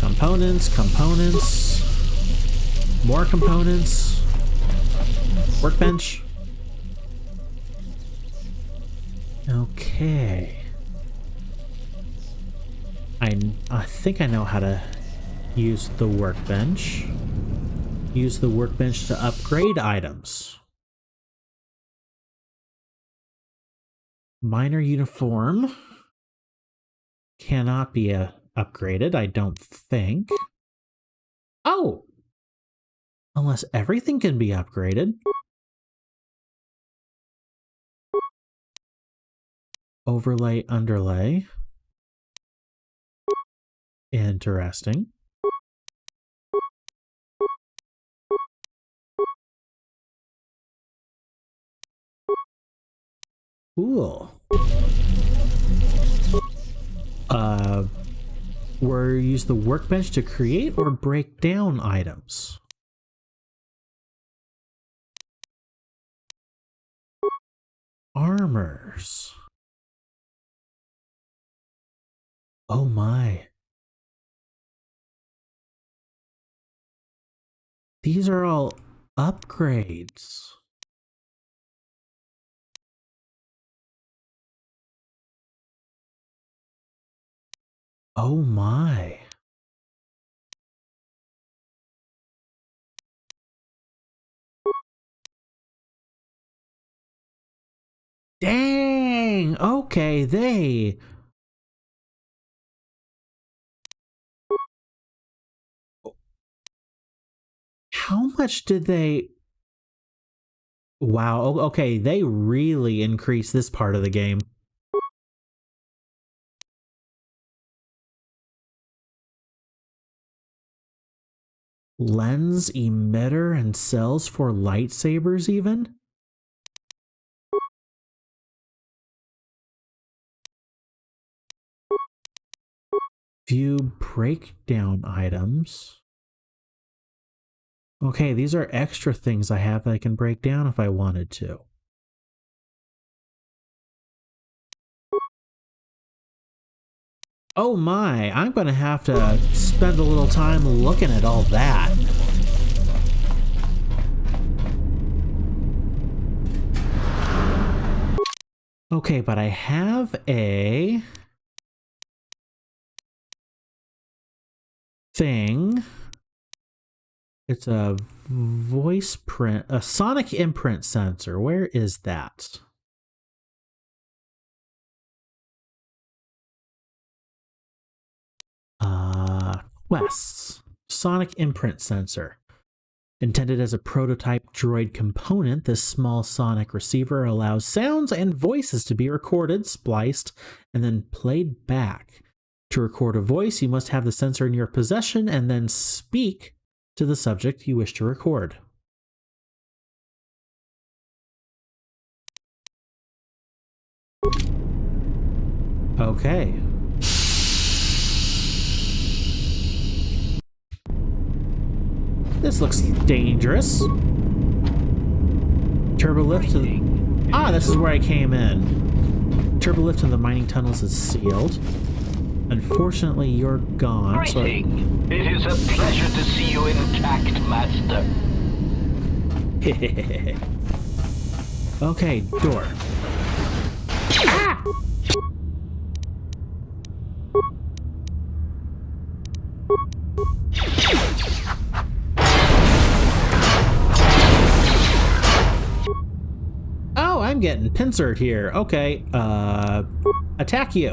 Components, more components, workbench. Okay. I think I know how to use the workbench. Use the workbench to upgrade items. Miner uniform cannot be upgraded, I don't think. Oh! Unless everything can be upgraded. Overlay, underlay. Interesting. Cool. Where you use the workbench to create or break down items. Armors. Oh my. These are all upgrades. Oh my. Dang! Okay, they... How much did they... Wow, okay, they really increased this part of the game. Lens, emitter, and cells for lightsabers even? View breakdown items. Okay, these are extra things I have that I can break down if I wanted to. Oh my, I'm gonna have to spend a little time looking at all that. Okay, but I have a thing. It's a voice print, a sonic imprint sensor. Where is that? Quests. Sonic imprint sensor. Intended as a prototype droid component, this small sonic receiver allows sounds and voices to be recorded, spliced, and then played back. To record a voice, you must have the sensor in your possession and then speak to the subject you wish to record. Okay. This looks dangerous. Turbo lift to the... Ah, this is where I came in. Turbo lift to the mining tunnels is sealed. Unfortunately, you're gone. So... Greeting. It is a pleasure to see you intact, Master. Okay, door. Ah! Oh, I'm getting pincered here. Okay, attack you.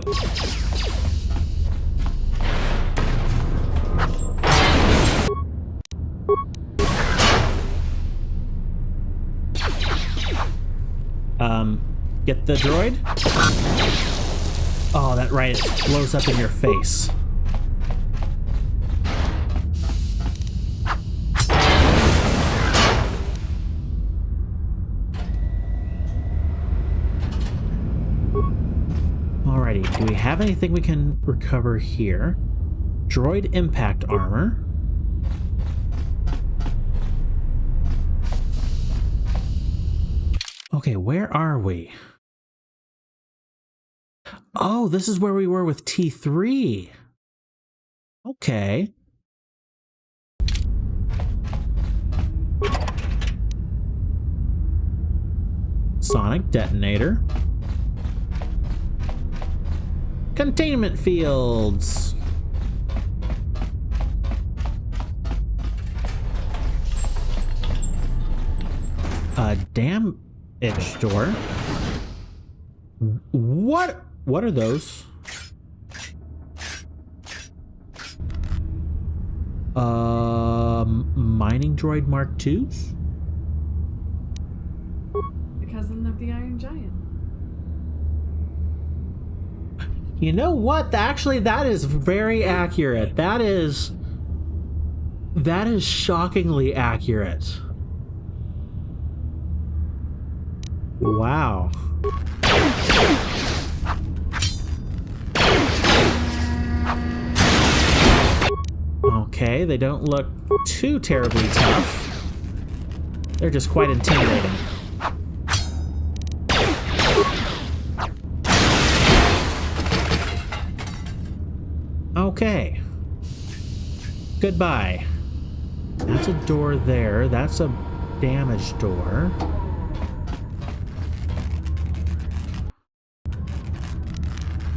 Get the droid? Oh, that right, it blows up in your face. Alrighty, do we have anything we can recover here? Droid impact armor. Okay, where are we? Oh, this is where we were with T3. Okay. Sonic detonator. Containment fields. Damage door. What are those? Mining droid Mark IIs? The cousin of the Iron Giant. You know what? Actually, that is very accurate. That is shockingly accurate. Wow. Okay, they don't look too terribly tough. They're just quite intimidating. Okay. Goodbye. That's a door there. That's a damaged door.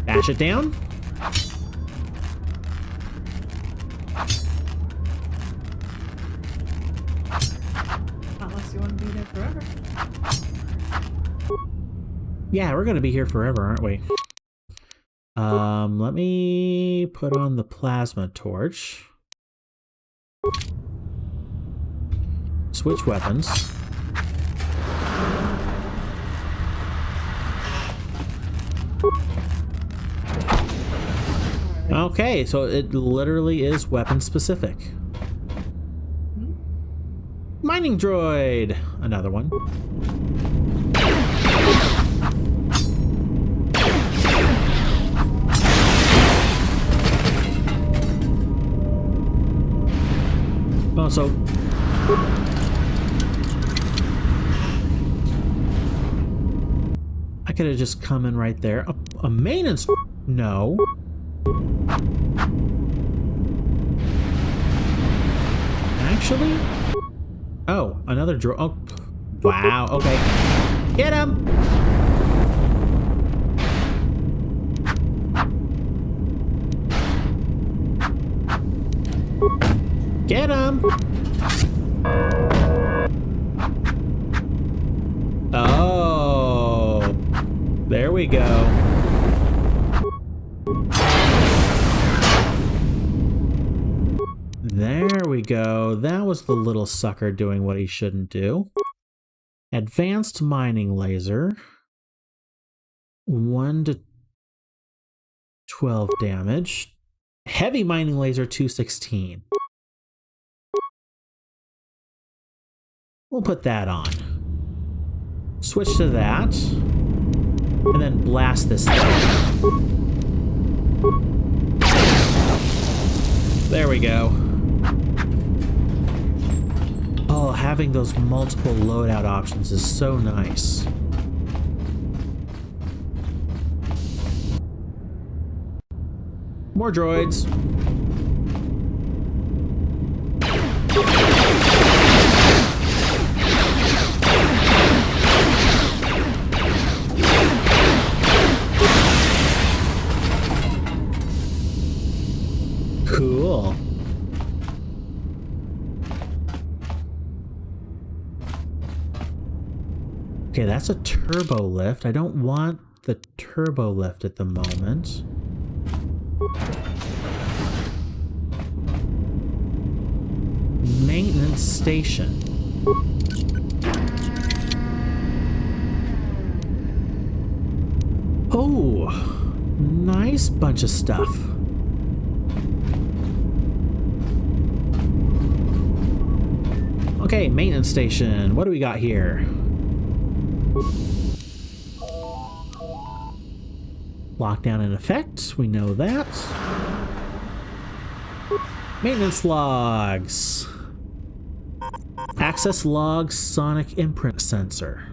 Bash it down. Unless you want to be there forever. Yeah, we're gonna be here forever, aren't we? Let me put on the plasma torch. Switch weapons. Okay, so it literally is weapon specific. Mining droid! Another one. Oh, so... I could have just come in right there. A maintenance... No. Actually? Oh, another draw. Oh, wow. Okay. Get him! Get him! Oh. There we go. There we go. That was the little sucker doing what he shouldn't do. Advanced mining laser. 1 to 12 damage. Heavy mining laser 216. We'll put that on. Switch to that. And then blast this thing. There we go. Oh, having those multiple loadout options is so nice. More droids. Cool. Okay, that's a turbo lift. I don't want the turbo lift at the moment. Maintenance station. Oh, nice bunch of stuff. Okay, maintenance station. What do we got here? Lockdown in effect. We know that. Maintenance logs. Access log sonic imprint sensor.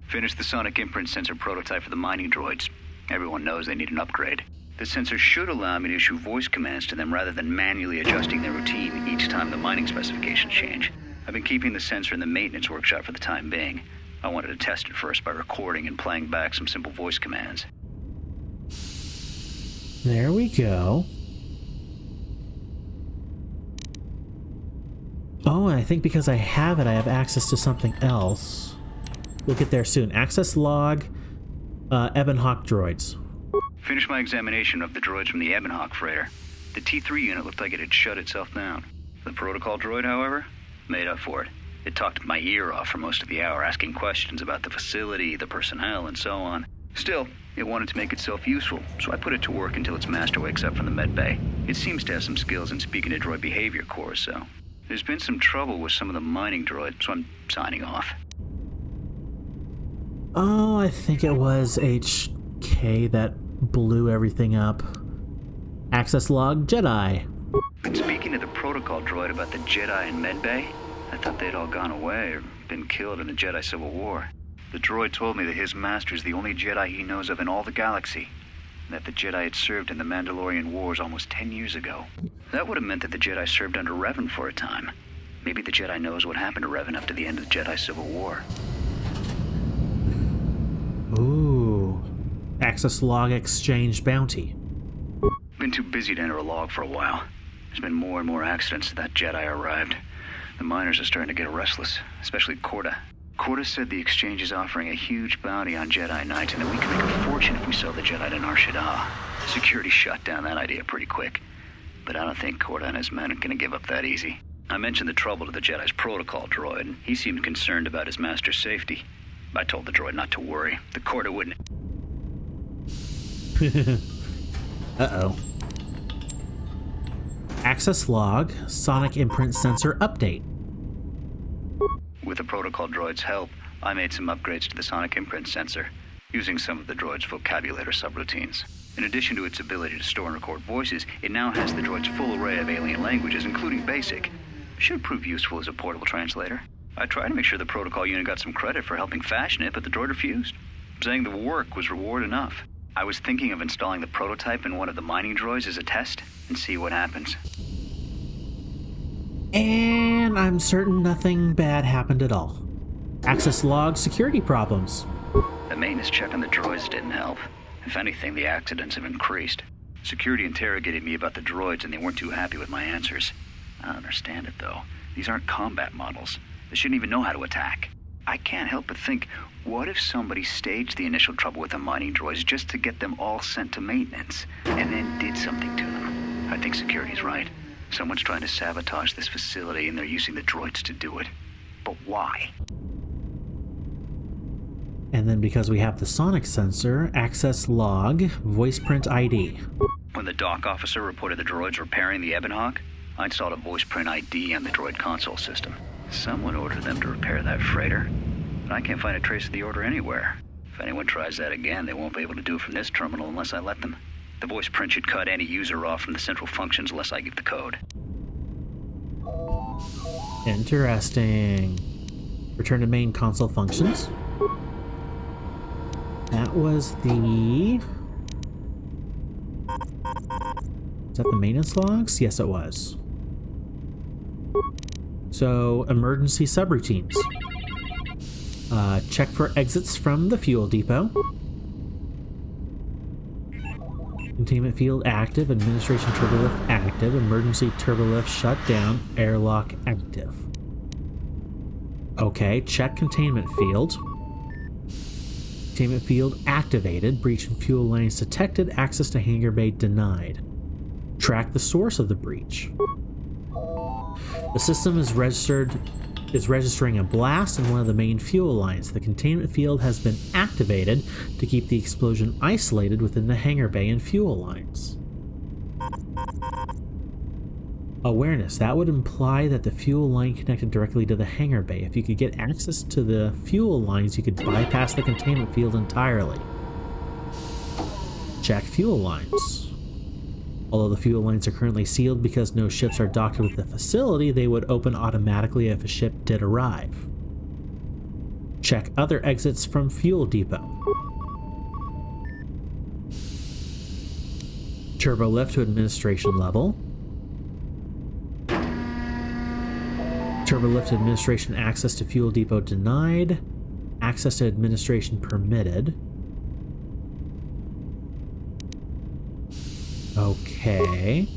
Finished the sonic imprint sensor prototype for the mining droids. Everyone knows they need an upgrade. The sensor should allow me to issue voice commands to them rather than manually adjusting their routine each time the mining specifications change. I've been keeping the sensor in the maintenance workshop for the time being. I wanted to test it first by recording and playing back some simple voice commands. There we go. Oh, and I think because I have it, I have access to something else. We'll get there soon. Access log, Ebon Hawk droids. Finished my examination of the droids from the Ebon Hawk freighter. The T3 unit looked like it had shut itself down. The protocol droid, however, made up for it. It talked my ear off for most of the hour, asking questions about the facility, the personnel, and so on. Still, it wanted to make itself useful, so I put it to work until its master wakes up from the med bay. It seems to have some skills in speaking to droid behavior cores, so... There's been some trouble with some of the mining droids, so I'm signing off. Oh, I think it was HK that blew everything up. Access log, Jedi. Been speaking to the protocol droid about the Jedi in medbay. I thought they'd all gone away or been killed in the Jedi Civil War. The droid told me that his master's the only Jedi he knows of in all the galaxy, and that the Jedi had served in the Mandalorian Wars almost 10 years ago. That would have meant that the Jedi served under Revan for a time. Maybe the Jedi knows what happened to Revan after the end of the Jedi Civil War. Ooh. Access log exchange bounty. Been too busy to enter a log for a while. There's been more and more accidents since that Jedi arrived. The miners are starting to get restless, especially Corda. Corda said the exchange is offering a huge bounty on Jedi Knights and that we can make a fortune if we sell the Jedi to Nar Shaddaa. Security shut down that idea pretty quick. But I don't think Corda and his men are going to give up that easy. I mentioned the trouble to the Jedi's protocol droid, and he seemed concerned about his master's safety. I told the droid not to worry. The Corda wouldn't... Uh-oh. Access log, sonic imprint sensor update. With the protocol droid's help, I made some upgrades to the sonic imprint sensor, using some of the droid's vocabulator subroutines. In addition to its ability to store and record voices, it now has the droid's full array of alien languages, including Basic. Should prove useful as a portable translator. I tried to make sure the protocol unit got some credit for helping fashion it, but the droid refused, saying the work was reward enough. I was thinking of installing the prototype in one of the mining droids as a test, and see what happens. And I'm certain nothing bad happened at all. Access log, security problems. The maintenance check on the droids didn't help. If anything, the accidents have increased. Security interrogated me about the droids and they weren't too happy with my answers. I don't understand it, though. These aren't combat models. They shouldn't even know how to attack. I can't help but think, what if somebody staged the initial trouble with the mining droids just to get them all sent to maintenance, and then did something to them? I think security's right. Someone's trying to sabotage this facility and they're using the droids to do it. But why? And then because we have the sonic sensor, access log, voice print ID. When the dock officer reported the droids repairing the Ebonhawk, I installed a voice print ID on the droid console system. Someone ordered them to repair that freighter, but I can't find a trace of the order anywhere. If anyone tries that again, they won't be able to do it from this terminal unless I let them. The voice print should cut any user off from the central functions unless I give the code. Interesting. Return to main console functions. That was the... Is that the maintenance logs? Yes, it was. So, emergency subroutines. Check for exits from the fuel depot. Containment field active, administration turbolift active, emergency turbolift shut down, airlock active. Okay, check containment field. Containment field activated, breach in fuel lines detected, access to hangar bay denied. Track the source of the breach. The system is registering a blast in one of the main fuel lines. The containment field has been activated to keep the explosion isolated within the hangar bay and fuel lines. Awareness. That would imply that the fuel line connected directly to the hangar bay. If you could get access to the fuel lines, you could bypass the containment field entirely. Check fuel lines. Although the fuel lines are currently sealed because no ships are docked with the facility, they would open automatically if a ship did arrive. Check other exits from fuel depot. Turbo lift to administration level. Turbo lift administration access to fuel depot denied. Access to administration permitted. Okay.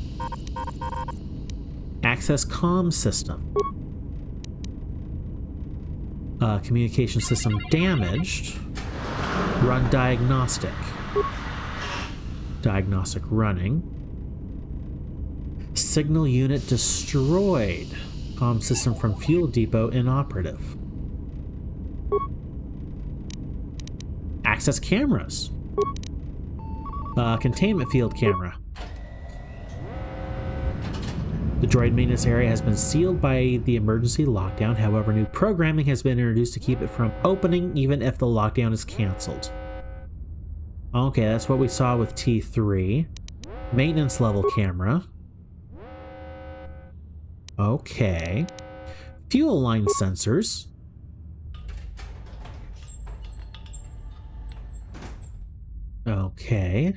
Access comm system. Communication system damaged. Run diagnostic. Diagnostic running. Signal unit destroyed. Comm system from fuel depot inoperative. Access cameras. Containment field camera. The droid maintenance area has been sealed by the emergency lockdown. However, new programming has been introduced to keep it from opening even if the lockdown is cancelled. Okay, that's what we saw with T3. Maintenance level camera. Okay. Fuel line sensors. Okay.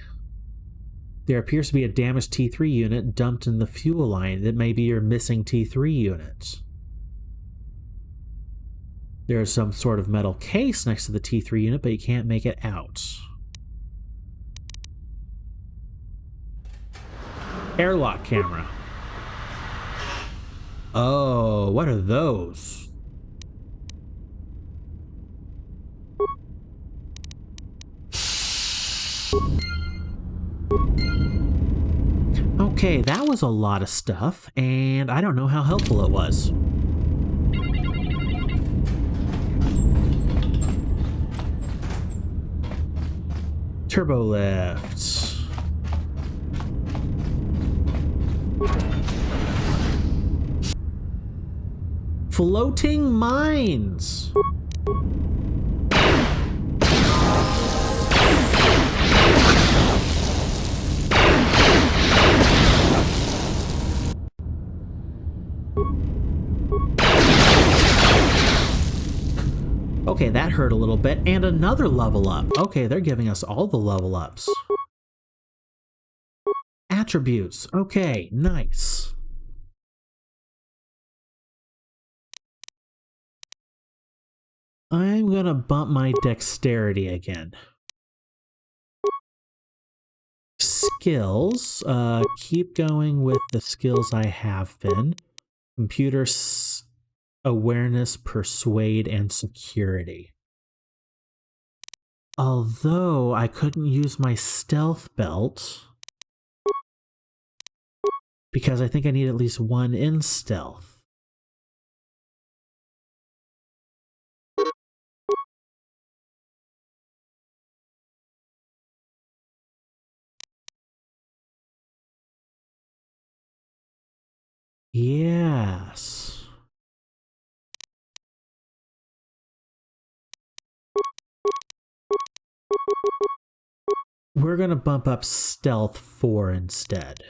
There appears to be a damaged T3 unit dumped in the fuel line. That may be your missing T3 unit. There's some sort of metal case next to the T3 unit, but you can't make it out. Airlock camera. Oh, what are those? Okay, that was a lot of stuff, and I don't know how helpful it was. Turbo lift. Floating mines. Okay, that hurt a little bit. And another level up. Okay, they're giving us all the level ups. Attributes. Okay, nice. I'm gonna bump my dexterity again. Skills. Keep going with the skills I have been. Computer awareness, persuade, and security. Although I couldn't use my stealth belt. Because I think I need at least one in stealth. Yes. We're going to bump up stealth 4 instead.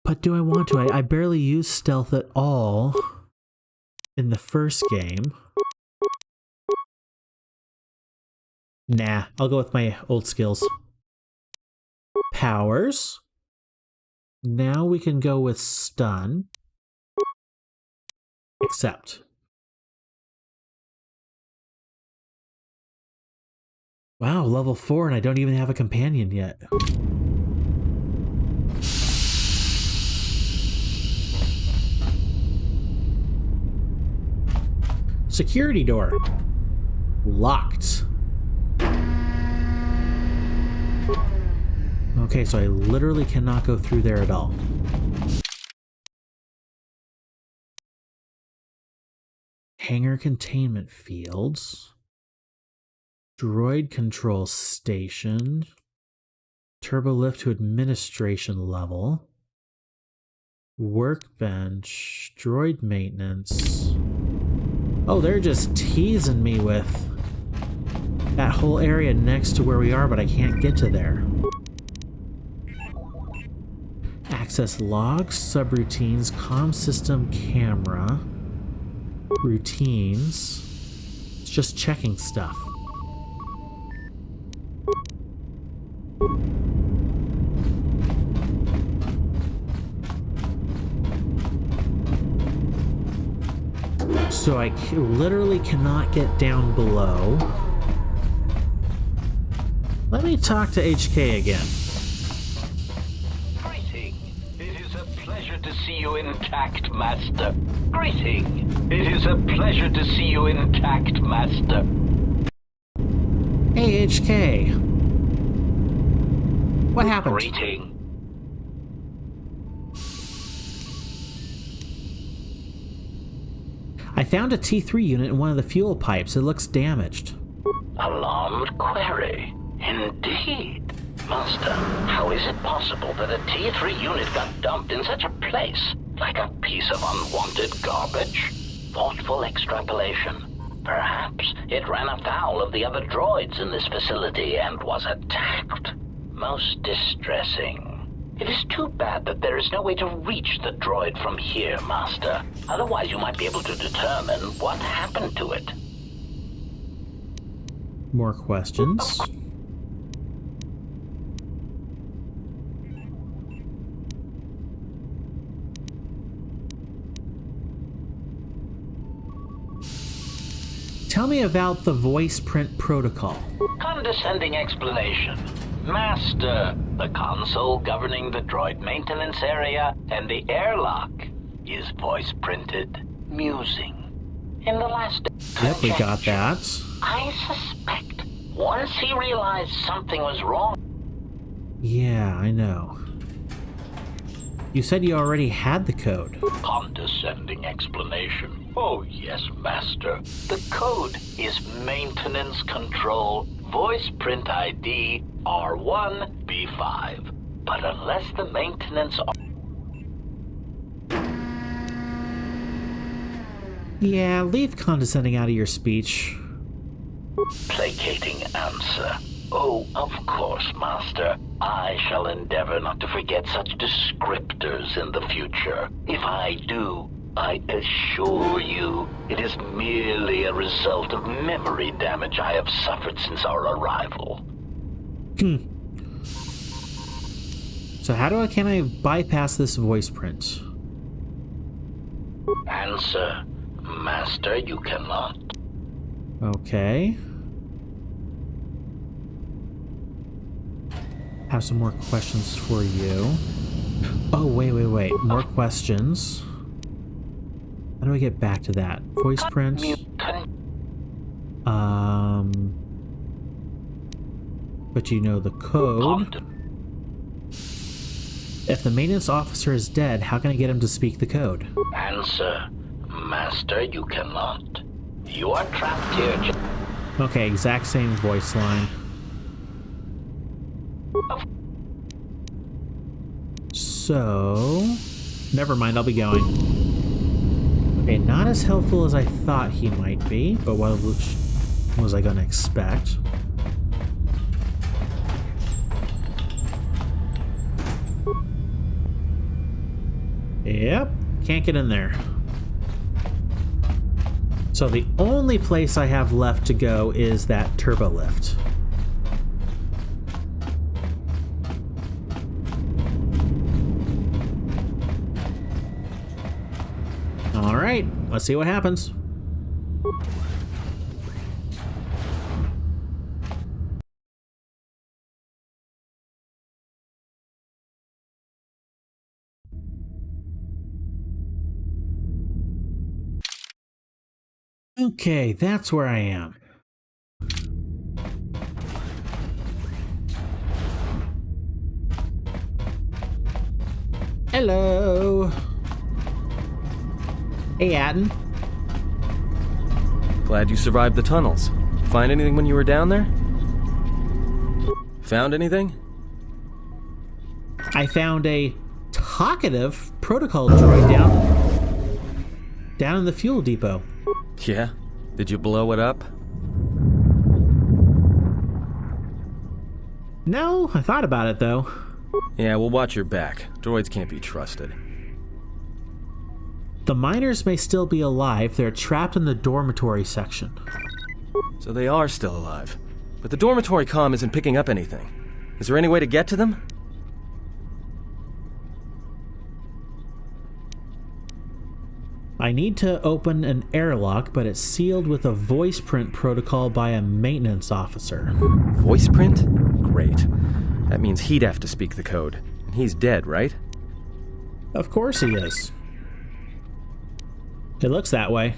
But do I want to? I barely use stealth at all in the first game. Nah, I'll go with my old skills. Powers. Now we can go with stun. Accept. Wow, level 4 and I don't even have a companion yet. Security door. Locked. Okay, so I literally cannot go through there at all. Hangar containment fields. Droid control station. Turbo lift to administration level. Workbench. Droid maintenance. Oh, they're just teasing me with that whole area next to where we are, but I can't get to there. Access logs, subroutines, comm system, camera, routines. It's just checking stuff. So I literally cannot get down below. Let me talk to HK again. Greeting. It is a pleasure to see you intact, Master. Greeting. It is a pleasure to see you intact, Master. Hey, HK. What happened? Greeting. I found a T3 unit in one of the fuel pipes. It looks damaged. Alarmed query. Indeed. Master, how is it possible that a T3 unit got dumped in such a place? Like a piece of unwanted garbage? Thoughtful extrapolation. Perhaps it ran afoul of the other droids in this facility and was attacked. Most distressing. It is too bad that there is no way to reach the droid from here, Master. Otherwise you might be able to determine what happened to it. More questions. Tell me about the voice print protocol. Condescending explanation. Master, the console governing the droid maintenance area and the airlock is voice printed musing. In the last Yep, we got that. I suspect once he realized something was wrong. Yeah, I know. You said you already had the code. Condescending explanation. Oh yes, Master. The code is maintenance control voice print ID R1B5. But unless the maintenance... Yeah, leave condescending out of your speech. Placating answer. Oh, of course, Master. I shall endeavor not to forget such descriptors in the future. If I do, I assure you it is merely a result of memory damage I have suffered since our arrival. So can I bypass this voice print? Answer. Master, you cannot. Okay. Have some more questions for you. Oh, wait. More questions. How do I get back to that? Voice print. But you know the code. If the maintenance officer is dead, how can I get him to speak the code? Answer. Master, you cannot. You are trapped here. Okay, exact same voice line. So... never mind, I'll be going. Okay, not as helpful as I thought he might be, but what was I going to expect? Yep, can't get in there. So the only place I have left to go is that turbo lift. All right, let's see what happens. Okay, that's where I am. Hello. Hey, Atten. Glad you survived the tunnels. Find anything when you were down there? Found anything? I found a talkative protocol droid down in the fuel depot. Yeah? Did you blow it up? No, I thought about it though. Yeah, well, watch your back. Droids can't be trusted. The miners may still be alive. They're trapped in the dormitory section. So they are still alive. But the dormitory comm isn't picking up anything. Is there any way to get to them? I need to open an airlock, but it's sealed with a voice print protocol by a maintenance officer. Voice print? Great. That means he'd have to speak the code. And he's dead, right? Of course he is. It looks that way.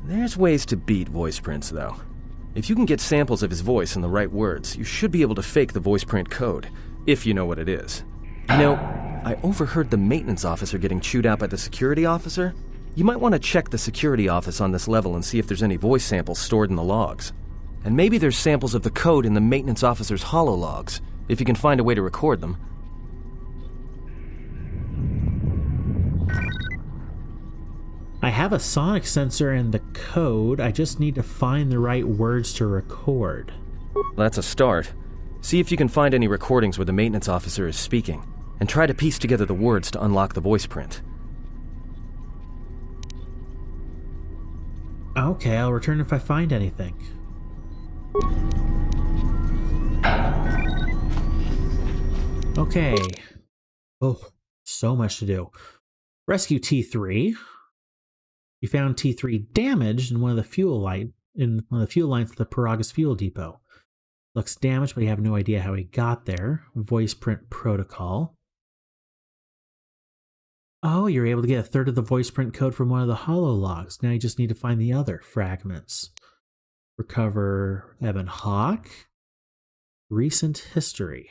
There's ways to beat voice prints, though. If you can get samples of his voice and the right words, you should be able to fake the voice print code, if you know what it is. You know, I overheard the maintenance officer getting chewed out by the security officer. You might want to check the security office on this level and see if there's any voice samples stored in the logs. And maybe there's samples of the code in the maintenance officer's holologs, if you can find a way to record them. I have a sonic sensor and the code. I just need to find the right words to record. That's a start. See if you can find any recordings where the maintenance officer is speaking, and try to piece together the words to unlock the voice print. Okay, I'll return if I find anything. Okay. Oh, so much to do. Rescue T3. You found T3 damaged in one of the fuel lines at the Karaeous fuel depot. Looks damaged, but you have no idea how he got there. Voice print protocol. Oh, you're able to get a third of the voice print code from one of the holologs. Now you just need to find the other fragments. Recover Ebon Hawk. Recent history.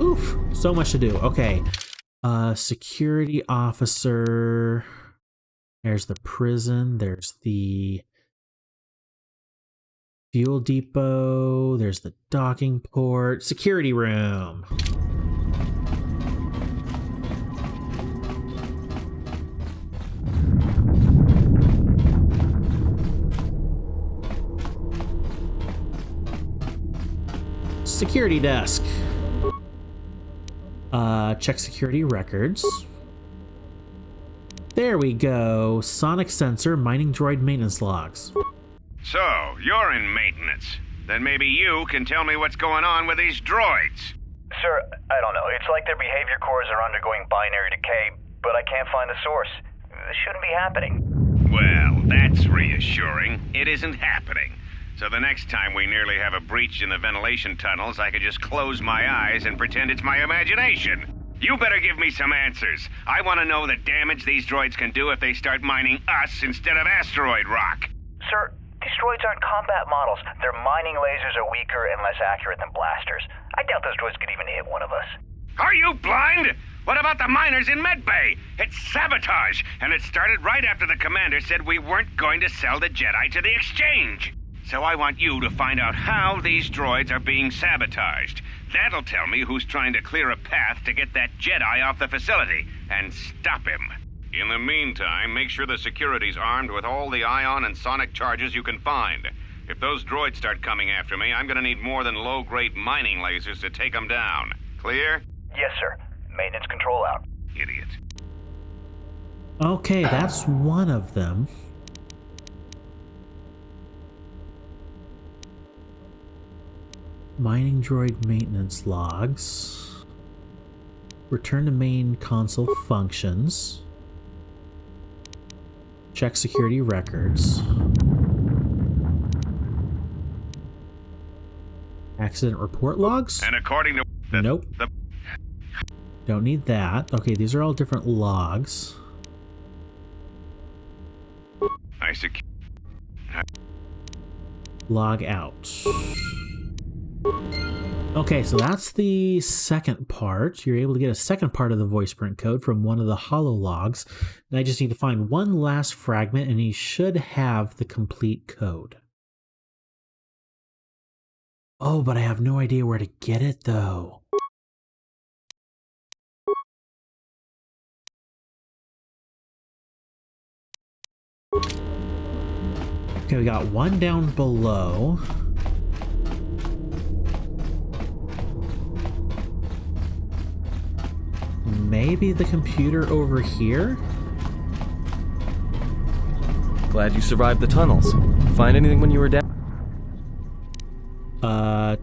Oof, so much to do. Okay. Security officer. There's the prison. There's the fuel depot. There's the docking port. Security room. Security desk. Check security records. There we go. Sonic sensor, mining droid maintenance logs. So, you're in maintenance. Then maybe you can tell me what's going on with these droids. Sir, I don't know. It's like their behavior cores are undergoing binary decay, but I can't find the source. This shouldn't be happening. Well, that's reassuring. It isn't happening. So the next time we nearly have a breach in the ventilation tunnels, I could just close my eyes and pretend it's my imagination. You better give me some answers. I want to know the damage these droids can do if they start mining us instead of asteroid rock. Sir, These droids aren't combat models. Their mining lasers are weaker and less accurate than blasters. I doubt those droids could even hit one of us. Are you blind? What about the miners in Medbay? It's sabotage, and it started right after the commander said we weren't going to sell the Jedi to the exchange. So I want you to find out how these droids are being sabotaged. That'll tell me who's trying to clear a path to get that Jedi off the facility, and stop him. In the meantime, make sure the security's armed with all the ion and sonic charges you can find. If those droids start coming after me, I'm gonna need more than low-grade mining lasers to take them down. Clear? Yes, sir. Maintenance control out. Idiot. Okay, that's one of them. Mining droid maintenance logs. Return to main console functions. Check security records. Accident report logs? And according to... Nope. Don't need that. Okay, these are all different logs. Log out. Okay, so that's the second part. You're able to get a second part of the voice print code from one of the holo logs. And I just need to find one last fragment, and you should have the complete code. Oh, but I have no idea where to get it, though. Okay, we got one down below. Maybe the computer over here? Glad you survived the tunnels. Find anything when you were down?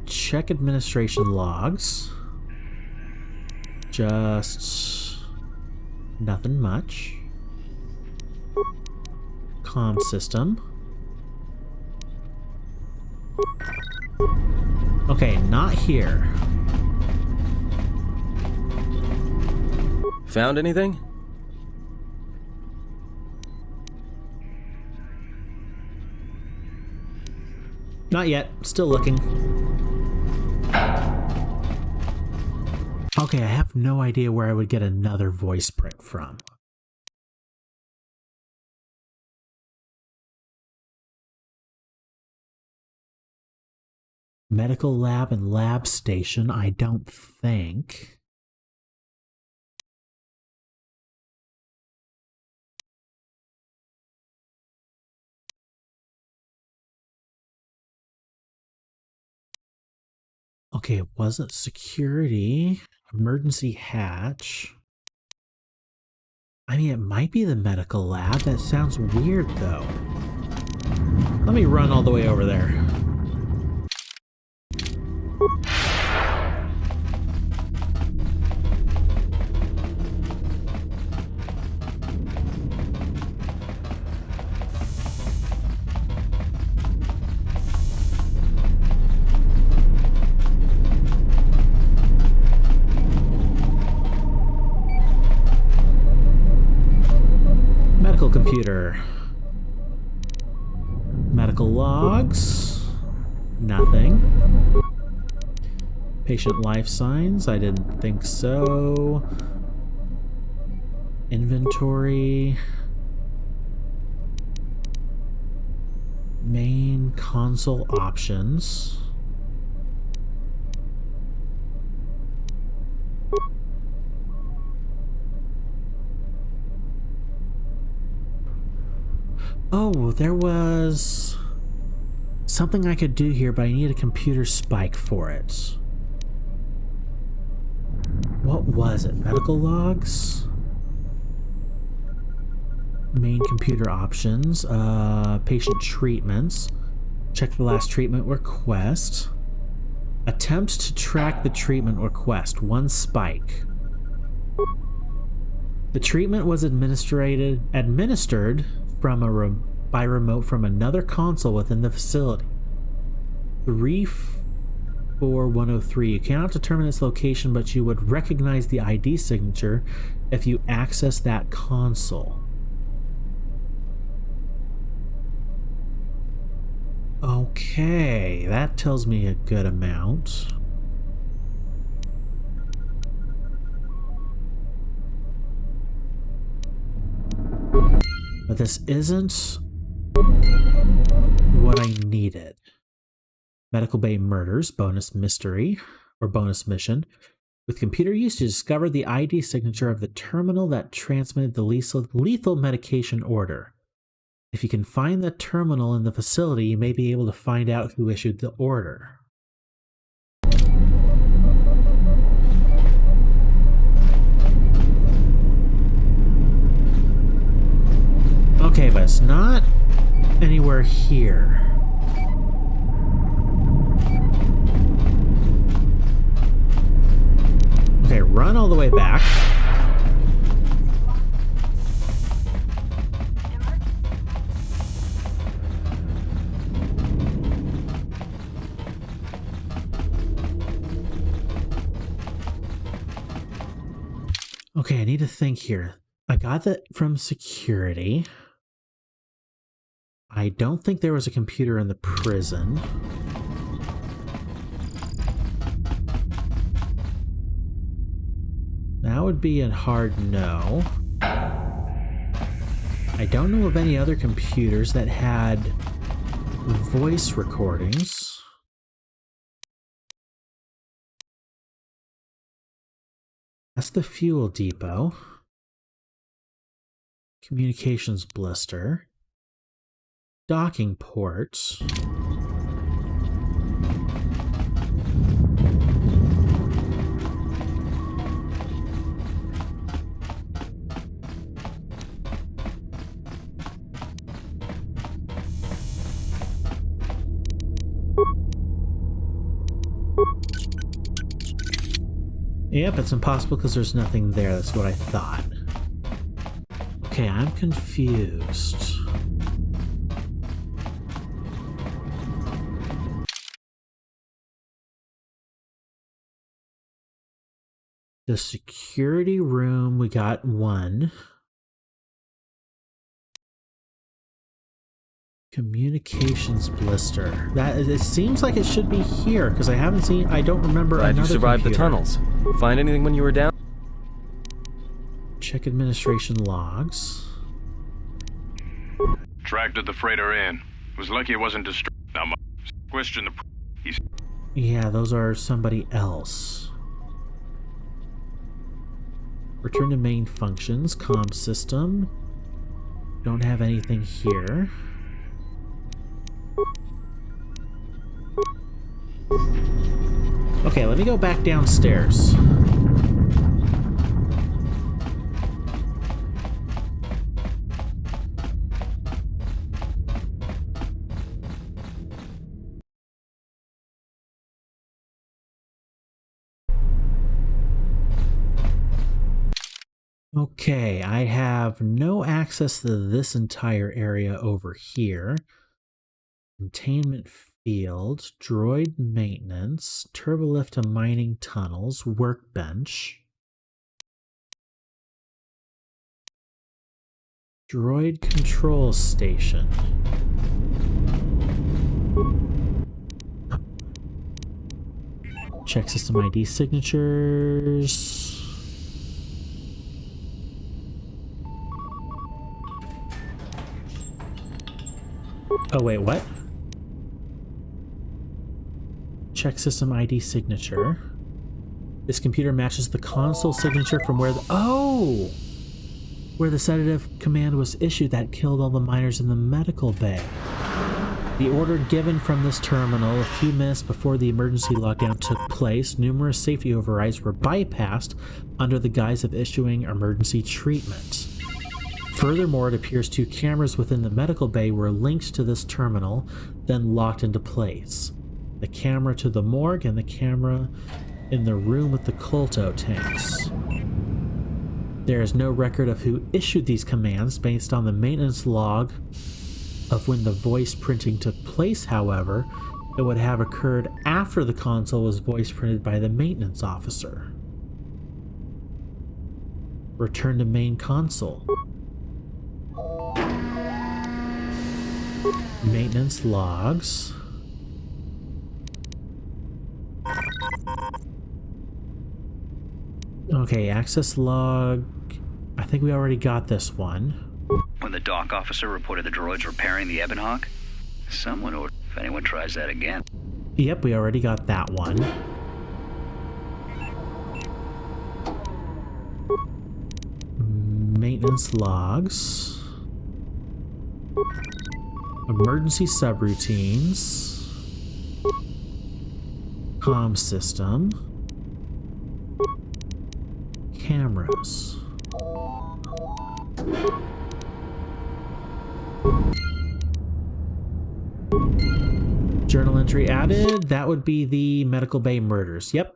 Check administration logs. Just nothing much. Comm system. Okay, not here. Found anything? Not yet. Still looking. Okay, I have no idea where I would get another voice print from. Medical lab and lab station, I don't think. Okay, it wasn't security. Emergency hatch. I mean, it might be the medical lab. That sounds weird, though. Let me run all the way over there. Computer. Medical logs. Nothing. Patient life signs. I didn't think so. Inventory. Main console options. Oh, there was something I could do here, but I need a computer spike for it. What was it? Medical logs? Main computer options. Patient treatments. Check the last treatment request. Attempt to track the treatment request. One spike. The treatment was administered from by remote from another console within the facility. 34103. You cannot determine its location, but you would recognize the ID signature if you access that console. Okay, that tells me a good amount. But this isn't what I needed. Medical Bay Murders, bonus mystery, or bonus mission. With computer use to discover the ID signature of the terminal that transmitted the lethal medication order. If you can find the terminal in the facility, you may be able to find out who issued the order. Okay, but it's not anywhere here. Okay, run all the way back. Okay, I need to think here. I got that from security. I don't think there was a computer in the prison. That would be a hard no. I don't know of any other computers that had voice recordings. That's the fuel depot. Communications blister. Docking ports. Yep, it's impossible because there's nothing there. That's what I thought. Okay, I'm confused. The security room, we got one. Communications blister. It seems like it should be here because I haven't seen. I don't remember. Glad you survived computer. the tunnels. Find anything when you were down? Check administration logs. Tracted the freighter in. Was lucky it wasn't destroyed. Now, question the. Yeah, those are somebody else. Return to main functions. Comm system. Don't have anything here. Okay, let me go back downstairs. Okay, I have no access to this entire area over here. Containment field, droid maintenance, turbolift to mining tunnels, workbench. Droid control station. Check system ID signatures. Oh wait, what? Check system ID signature. This computer matches the console signature from where the where the sedative command was issued that killed all the miners in the medical bay. The order given from this terminal a few minutes before the emergency lockdown took place, numerous safety overrides were bypassed under the guise of issuing emergency treatment. Furthermore, it appears 2 cameras within the medical bay were linked to this terminal, then locked into place. The camera to the morgue and the camera in the room with the Colto tanks. There is no record of who issued these commands based on the maintenance log of when the voice printing took place. However, it would have occurred after the console was voice printed by the maintenance officer. Return to main console. Maintenance logs. Okay, access log. I think we already got this one. When the dock officer reported the droids repairing the Ebonhawk, someone ordered if anyone tries that again. Yep, we already got that one. Maintenance logs. Emergency subroutines. Comm system. Cameras. Journal entry added. That would be the Medical Bay murders. Yep.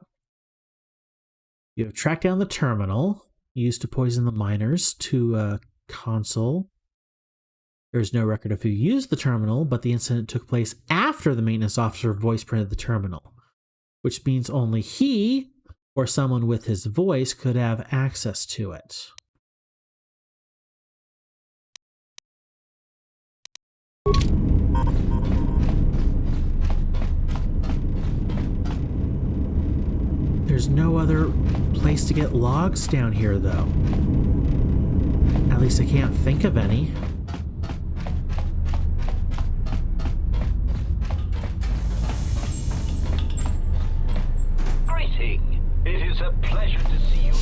You have tracked down the terminal used to poison the miners to a console. There's no record of who used the terminal, but the incident took place after the maintenance officer voice printed the terminal, which means only he or someone with his voice could have access to it. There's no other place to get logs down here, though. At least I can't think of any. Greeting. It is a pleasure to see you.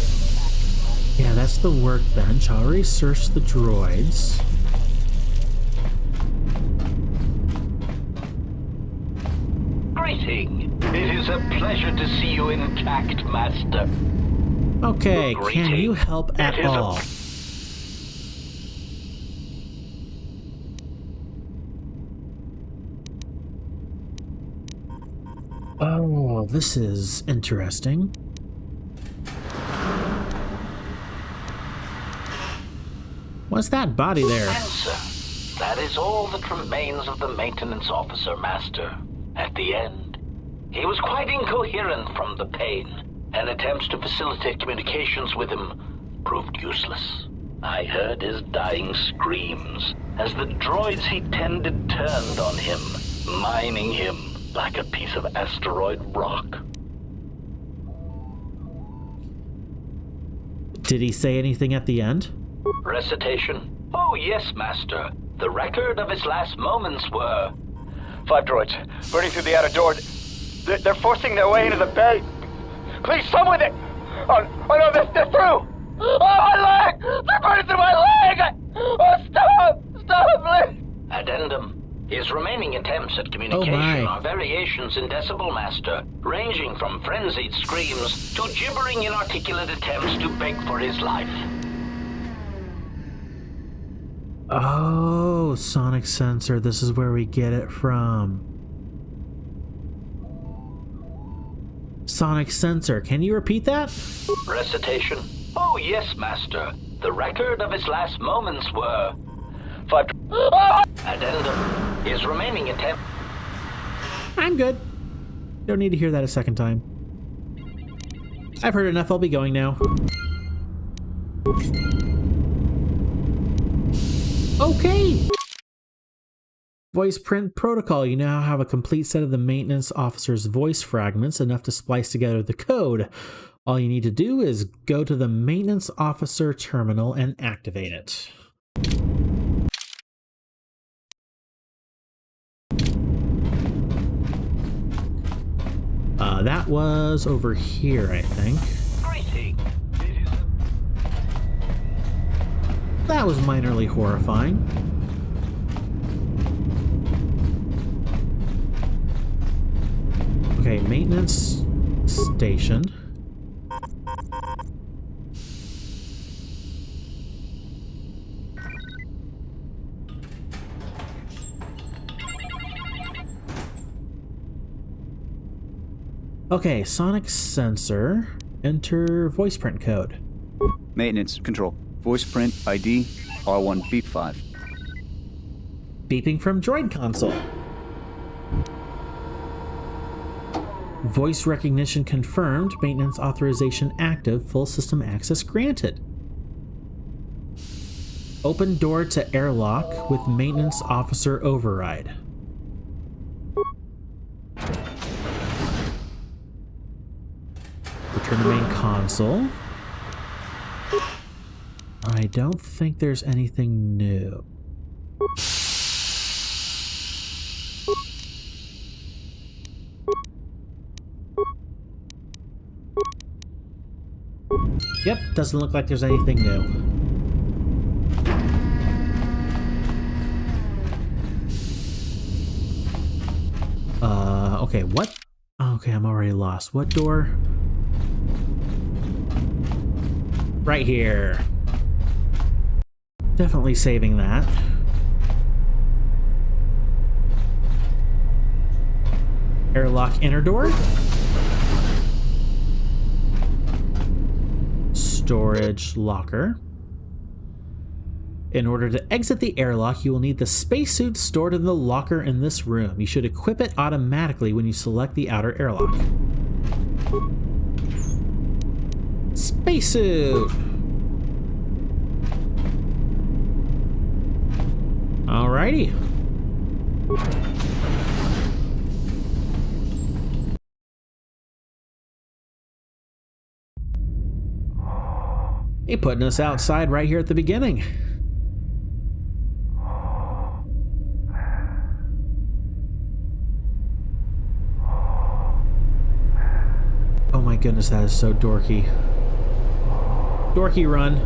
Yeah, that's the workbench. I already searched the droids. Greeting. It is a pleasure to see you intact, Master. Okay, can Greeting. you help at It is a- all? Oh, this is interesting. What's that body there? Answer. That is all that remains of the maintenance officer, Master. At the end, he was quite incoherent from the pain, and attempts to facilitate communications with him proved useless. I heard his dying screams as the droids he tended turned on him, mining him like a piece of asteroid rock. Did he say anything at the end? Recitation? Oh, yes, Master. The record of his last moments were... 5 droids, burning through the outer door. They're forcing their way into the bay. Please, someone that... Oh no, they're through! Oh, my leg! They're burning through my leg! Oh, stop! Stop, please! Addendum. His remaining attempts at communication are variations in decibel, Master, ranging from frenzied screams to gibbering inarticulate attempts to beg for his life. Oh, sonic sensor. This is where we get it from. Sonic sensor. Can you repeat that? Recitation? Oh, yes, Master. The record of his last moments were... 5... Addendum. His remaining attempt... I'm good. Don't need to hear that a second time. I've heard enough. I'll be going now. Okay. Voice print protocol. You now have a complete set of the maintenance officer's voice fragments, enough to splice together the code. All you need to do is go to the maintenance officer terminal and activate it. That was over here, I think. That was minorly horrifying. Okay, maintenance station. Okay, sonic sensor. Enter voice print code. Maintenance control. Voice print ID R1 beep 5. Beeping from droid console. Voice recognition confirmed. Maintenance authorization active. Full system access granted. Open door to airlock with maintenance officer override. Return to main console. I don't think there's anything new. Yep, doesn't look like there's anything new. Okay, what? Okay, I'm already lost. What door? Right here. Definitely saving that. Airlock inner door. Storage locker. In order to exit the airlock, you will need the spacesuit stored in the locker in this room. You should equip it automatically when you select the outer airlock. Spacesuit! Alrighty. They putting us outside right here at the beginning. Oh my goodness, that is so dorky. Dorky run.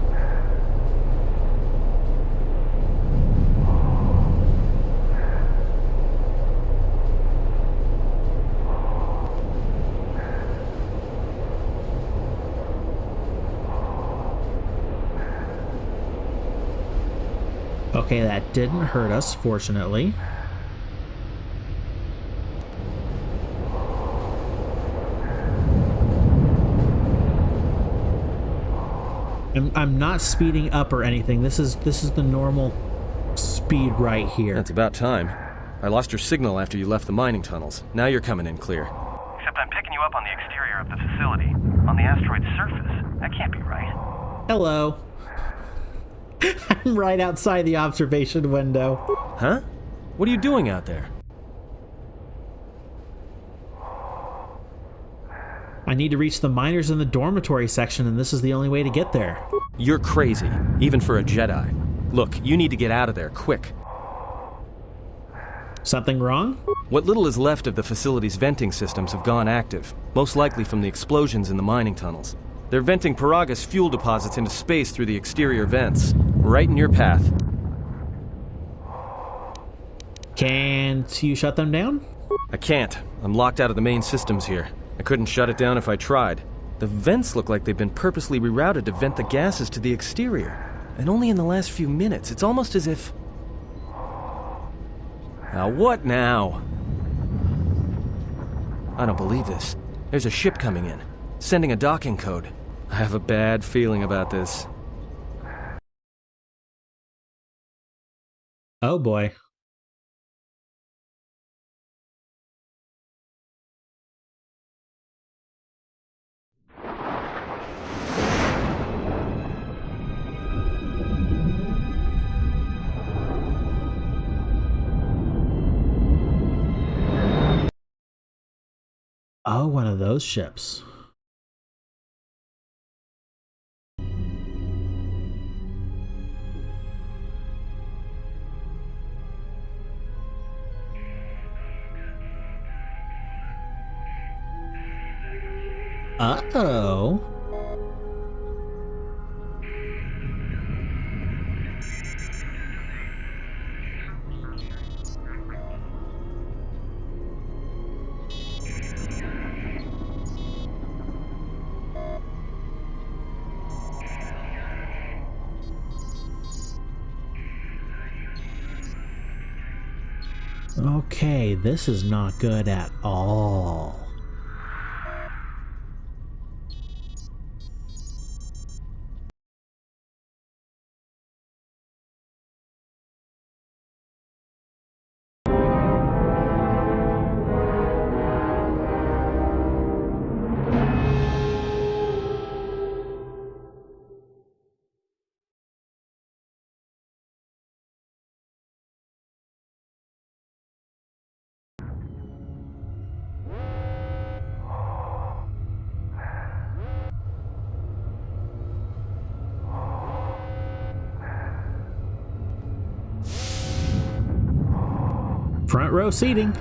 Okay, that didn't hurt us, fortunately. I'm not speeding up or anything. This is the normal speed right here. That's about time. I lost your signal after you left the mining tunnels. Now you're coming in clear. Except I'm picking you up on the exterior of the facility, on the asteroid's surface. That can't be right. Hello. I'm right outside the observation window. Huh? What are you doing out there? I need to reach the miners in the dormitory section, and this is the only way to get there. You're crazy, even for a Jedi. Look, you need to get out of there, quick. Something wrong? What little is left of the facility's venting systems have gone active, most likely from the explosions in the mining tunnels. They're venting Karaeous fuel deposits into space through the exterior vents, right in your path. Can't you shut them down? I can't. I'm locked out of the main systems here. I couldn't shut it down if I tried. The vents look like they've been purposely rerouted to vent the gases to the exterior. And only in the last few minutes. It's almost as if... Now what now? I don't believe this. There's a ship coming in, sending a docking code. I have a bad feeling about this. Oh boy. Oh, one of those ships. Uh-oh. Okay, this is not good at all. Front row seating.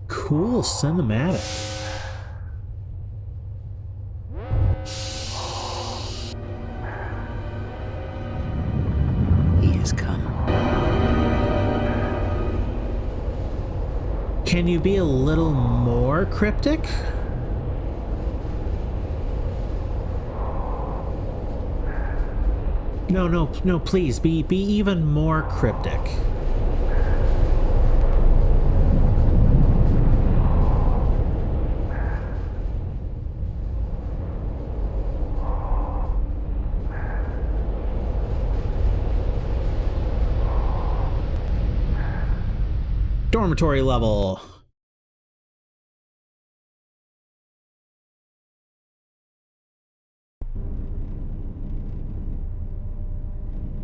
Cool cinematic. He has come. Can you be a little more cryptic? No, please, be even more cryptic. Dormitory level.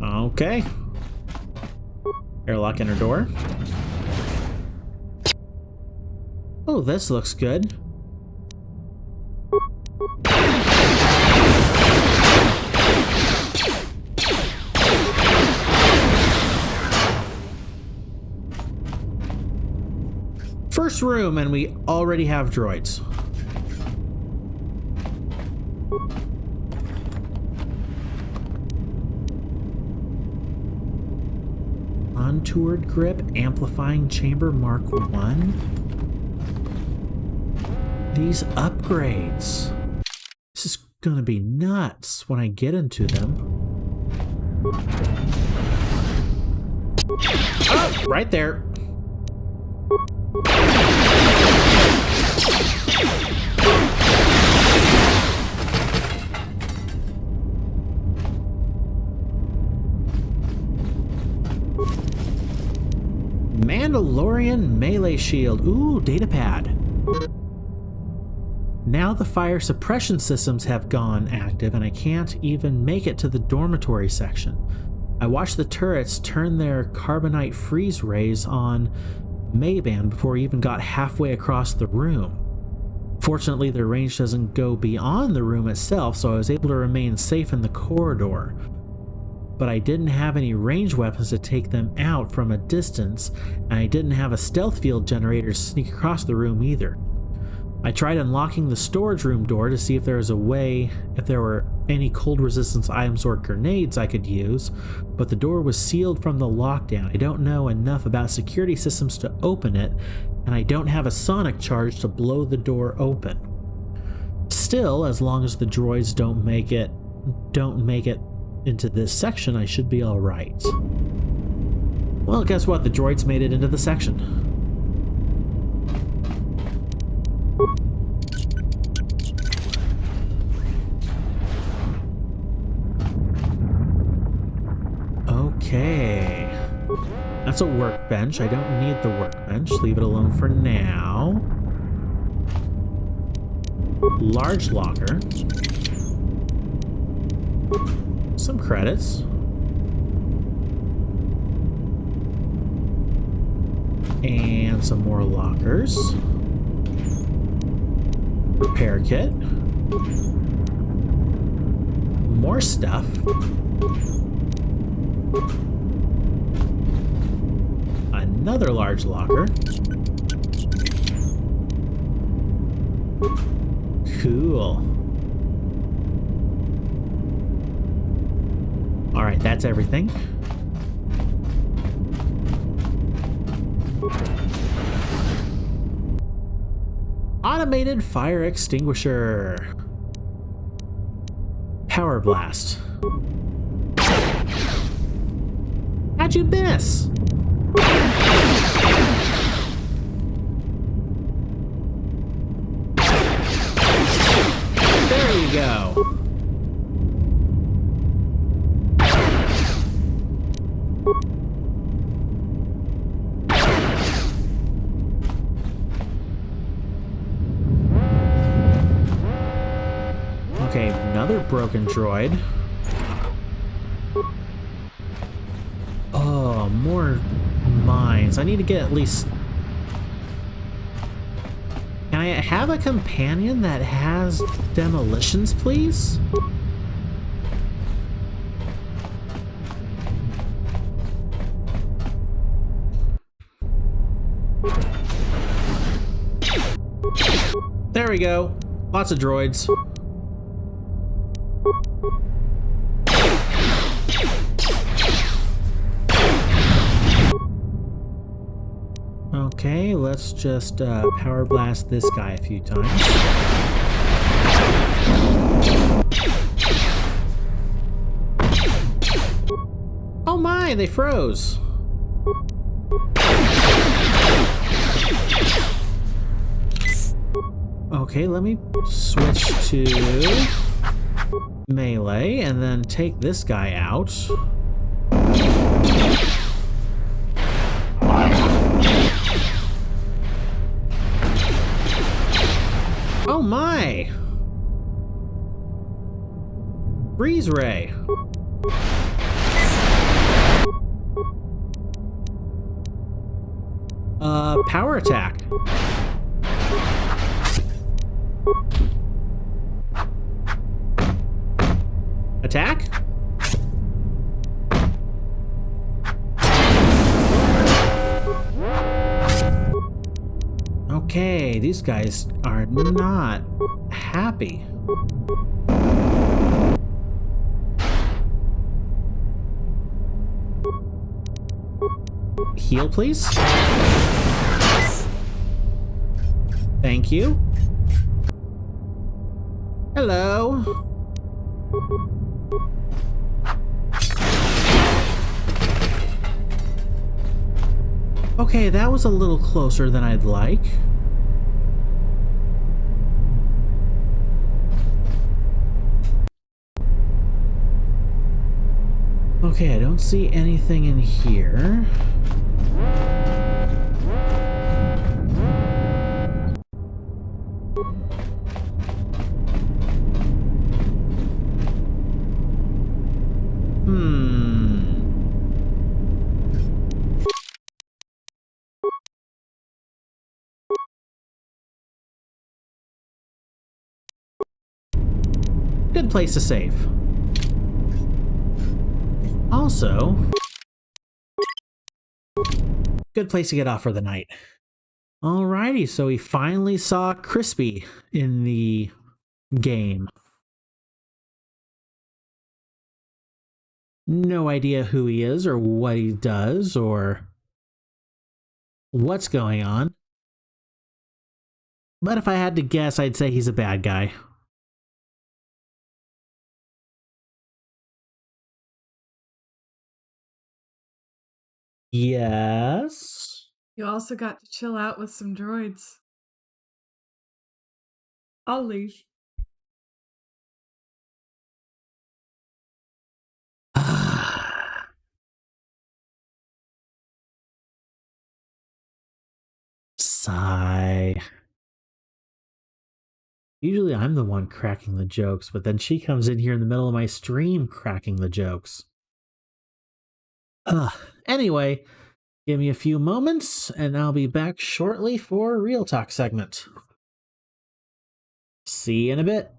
Okay. Airlock inner door. Oh, this looks good. First room, and we already have droids. Contoured grip, amplifying chamber Mark 1. These upgrades. This is gonna be nuts when I get into them. Oh, right there. Mandalorian melee shield. Ooh, datapad. Now the fire suppression systems have gone active and I can't even make it to the dormitory section. I watched the turrets turn their carbonite freeze rays on Mayban before I even got halfway across the room. Fortunately, their range doesn't go beyond the room itself, so I was able to remain safe in the corridor. But I didn't have any ranged weapons to take them out from a distance, and I didn't have a stealth field generator to sneak across the room either. I tried unlocking the storage room door to see if there was a way, if there were any cold resistance items or grenades I could use, but the door was sealed from the lockdown. I don't know enough about security systems to open it, and I don't have a sonic charge to blow the door open. Still, as long as the droids don't make it into this section, I should be alright. Well, guess what? The droids made it into the section. Okay. That's a workbench. I don't need the workbench. Leave it alone for now. Large locker. Some credits. And some more lockers. Repair kit. More stuff. Another large locker. Cool. Alright, that's everything. Automated fire extinguisher. Power blast. How'd How'd you miss? There you go. Okay, another broken droid. Oh, more mines. I need to get at least... Can I have a companion that has demolitions, please? There we go. Lots of droids. Okay, let's just power blast this guy a few times. Oh my, they froze. Okay, let me switch to melee and then take this guy out. Oh my! Freeze ray. Power attack. Attack? Okay, these guys are not happy. Heal, please. Thank you. Hello. Okay, that was a little closer than I'd like. Okay, I don't see anything in here. Good place to save. Also, good place to get off for the night. Alrighty, so we finally saw Crispy in the game. No idea who he is or what he does or what's going on. But if I had to guess, I'd say he's a bad guy. Yes. You also got to chill out with some droids. I'll leave. Sigh. Usually I'm the one cracking the jokes, but then she comes in here in the middle of my stream cracking the jokes. Anyway, give me a few moments and I'll be back shortly for a Real Talk segment. See you in a bit.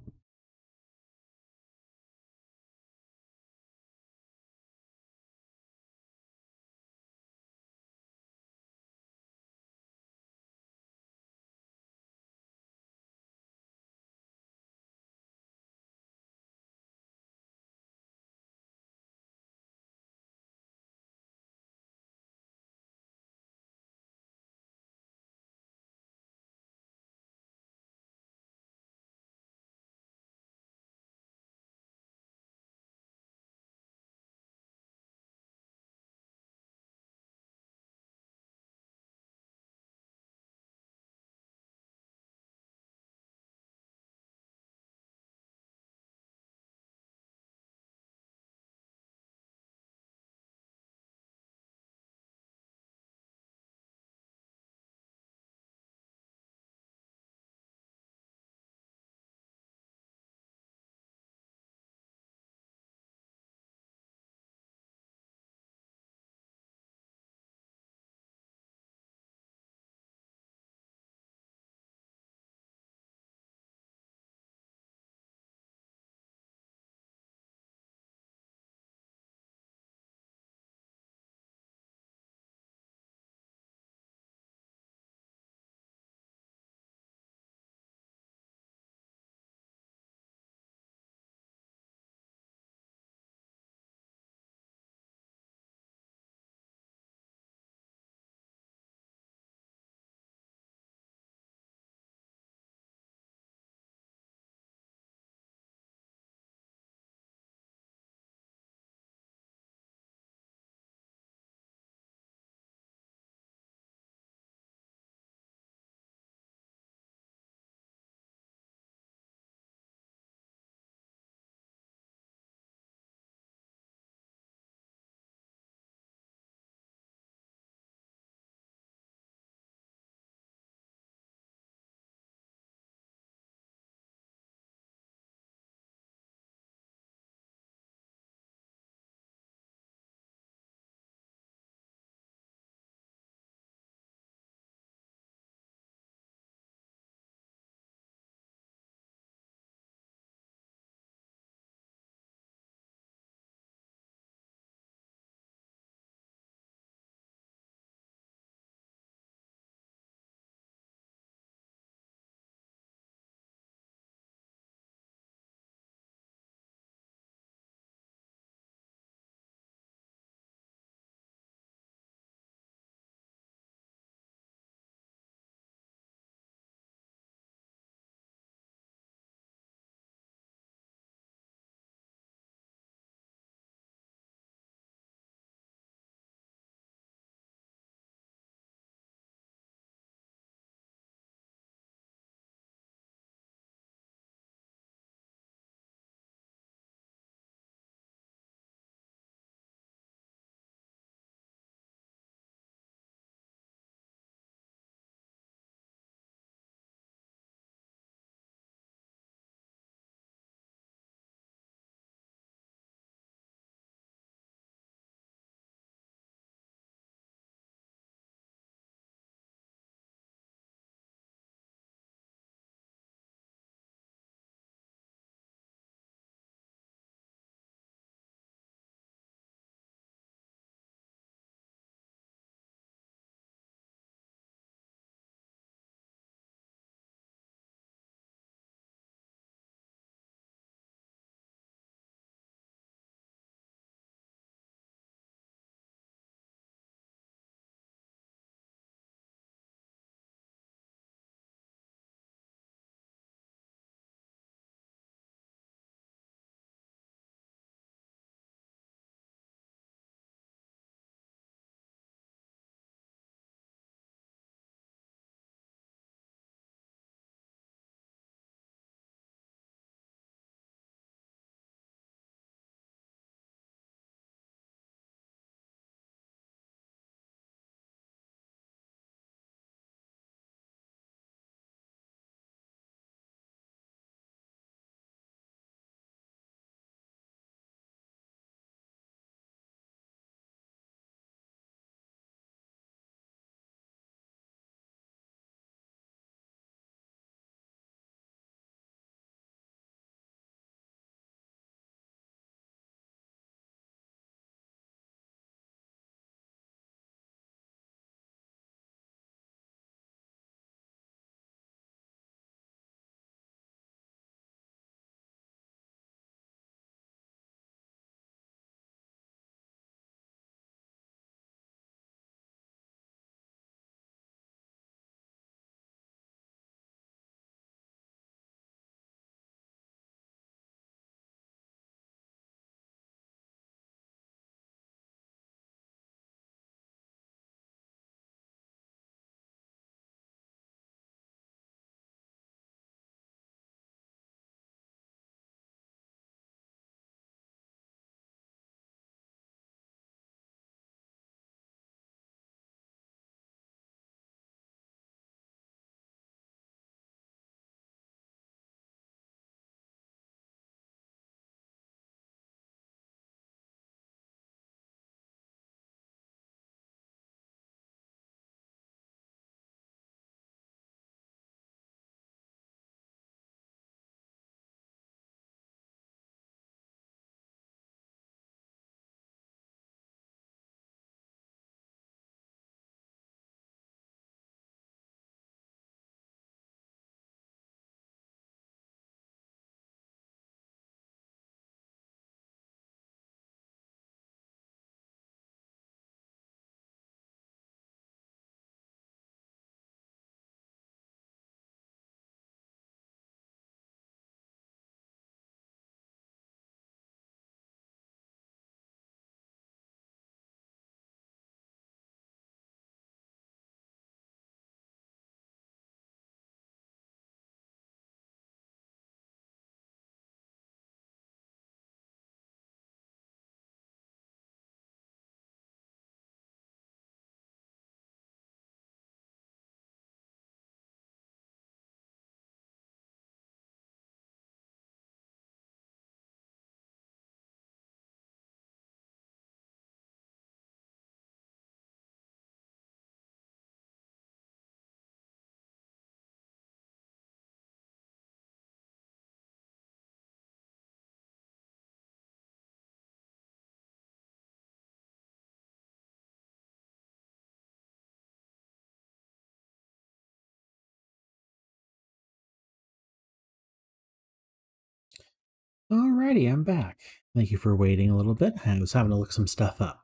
Alrighty, I'm back. Thank you for waiting a little bit. I was having to look some stuff up.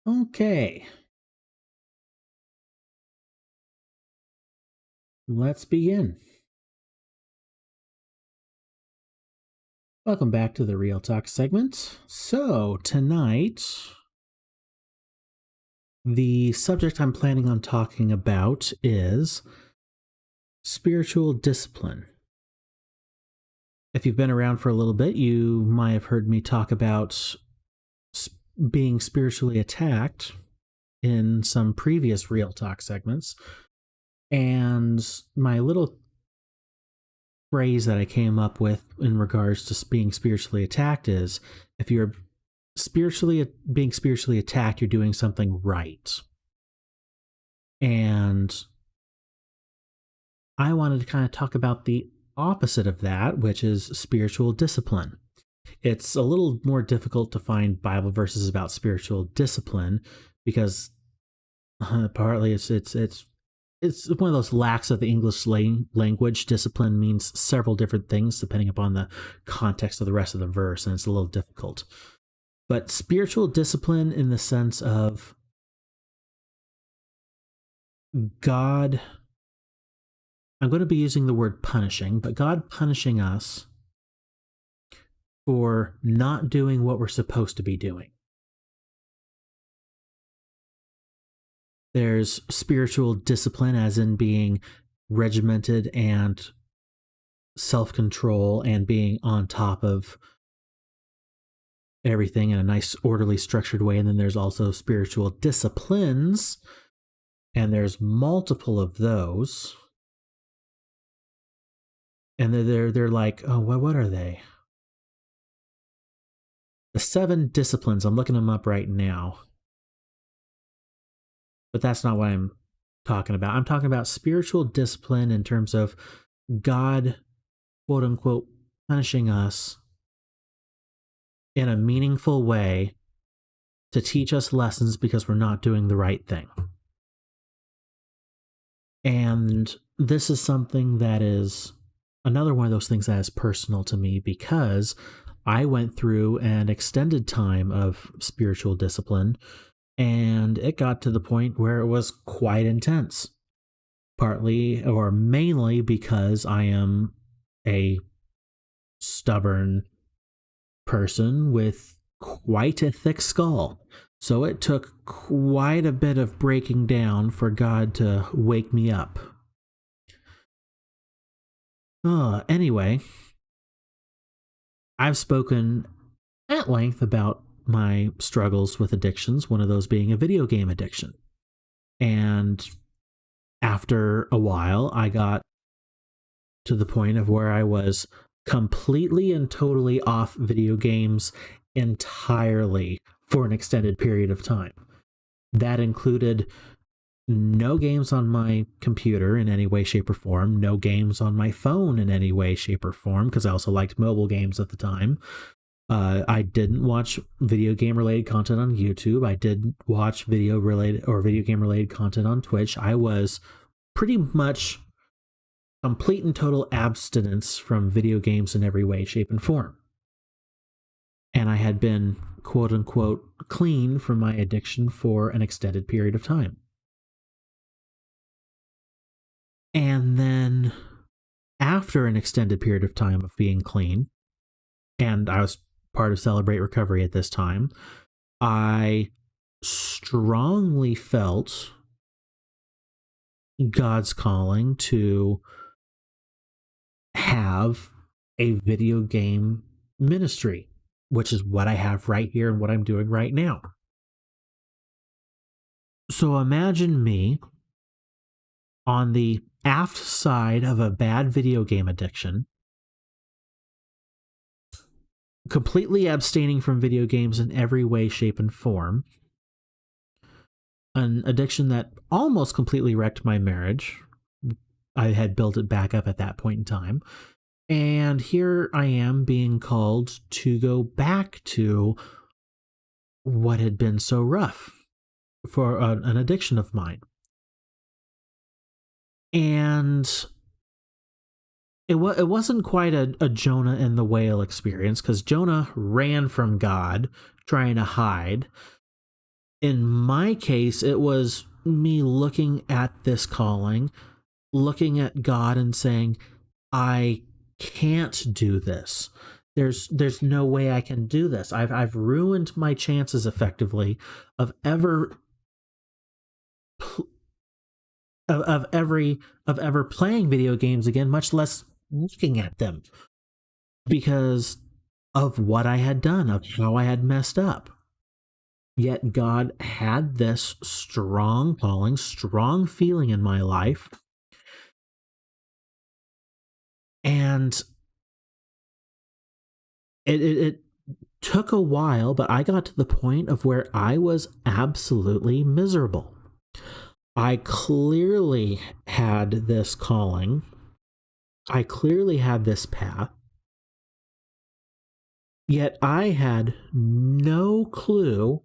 Okay. Let's begin. Welcome back to the Real Talk segment. So, tonight, the subject I'm planning on talking about is spiritual discipline. If you've been around for a little bit, you might have heard me talk about being spiritually attacked in some previous Real Talk segments. And my little phrase that I came up with in regards to being spiritually attacked is, if you're being spiritually attacked, you're doing something right. And I wanted to kind of talk about the opposite of that, which is spiritual discipline. It's a little more difficult to find Bible verses about spiritual discipline because partly it's one of those lacks of the English language. Discipline means several different things depending upon the context of the rest of the verse, and it's a little difficult. But spiritual discipline in the sense of God, I'm going to be using the word punishing, but God punishing us for not doing what we're supposed to be doing. There's spiritual discipline as in being regimented and self-control and being on top of everything in a nice, orderly, structured way. And then there's also spiritual disciplines, and there's multiple of those. And they're like, oh, what are they? The 7 disciplines. I'm looking them up right now. But that's not what I'm talking about. I'm talking about spiritual discipline in terms of God, quote unquote, punishing us in a meaningful way to teach us lessons because we're not doing the right thing. And this is something that is another one of those things that is personal to me because I went through an extended time of spiritual discipline, and it got to the point where it was quite intense. Partly or mainly because I am a stubborn person with quite a thick skull. So it took quite a bit of breaking down for God to wake me up. Anyway, I've spoken at length about my struggles with addictions, one of those being a video game addiction. And after a while, I got to the point of where I was completely and totally off video games entirely for an extended period of time. That included no games on my computer in any way, shape, or form, no games on my phone in any way, shape, or form, because I also liked mobile games at the time. I didn't watch video game related content on YouTube. I did watch video game related content on Twitch. I was pretty much complete and total abstinence from video games in every way, shape, and form. And I had been, quote unquote, clean from my addiction for an extended period of time. And then after an extended period of time of being clean, and I was part of Celebrate Recovery at this time, I strongly felt God's calling to have a video game ministry, which is what I have right here and what I'm doing right now. So imagine me on the aft side of a bad video game addiction, completely abstaining from video games in every way, shape, and form. An addiction that almost completely wrecked my marriage. I had built it back up at that point in time. And here I am being called to go back to what had been so rough for an addiction of mine. And it wasn't quite a Jonah and the whale experience, because Jonah ran from God trying to hide. In my case, it was me looking at this calling, looking at God and saying, I can't do this. There's no way I can do this. I've ruined my chances effectively of ever of ever playing video games again, much less looking at them, because of what I had done, of how I had messed up. Yet God had this strong calling, strong feeling in my life. And it took a while, but I got to the point of where I was absolutely miserable. I clearly had this calling. I clearly had this path. Yet I had no clue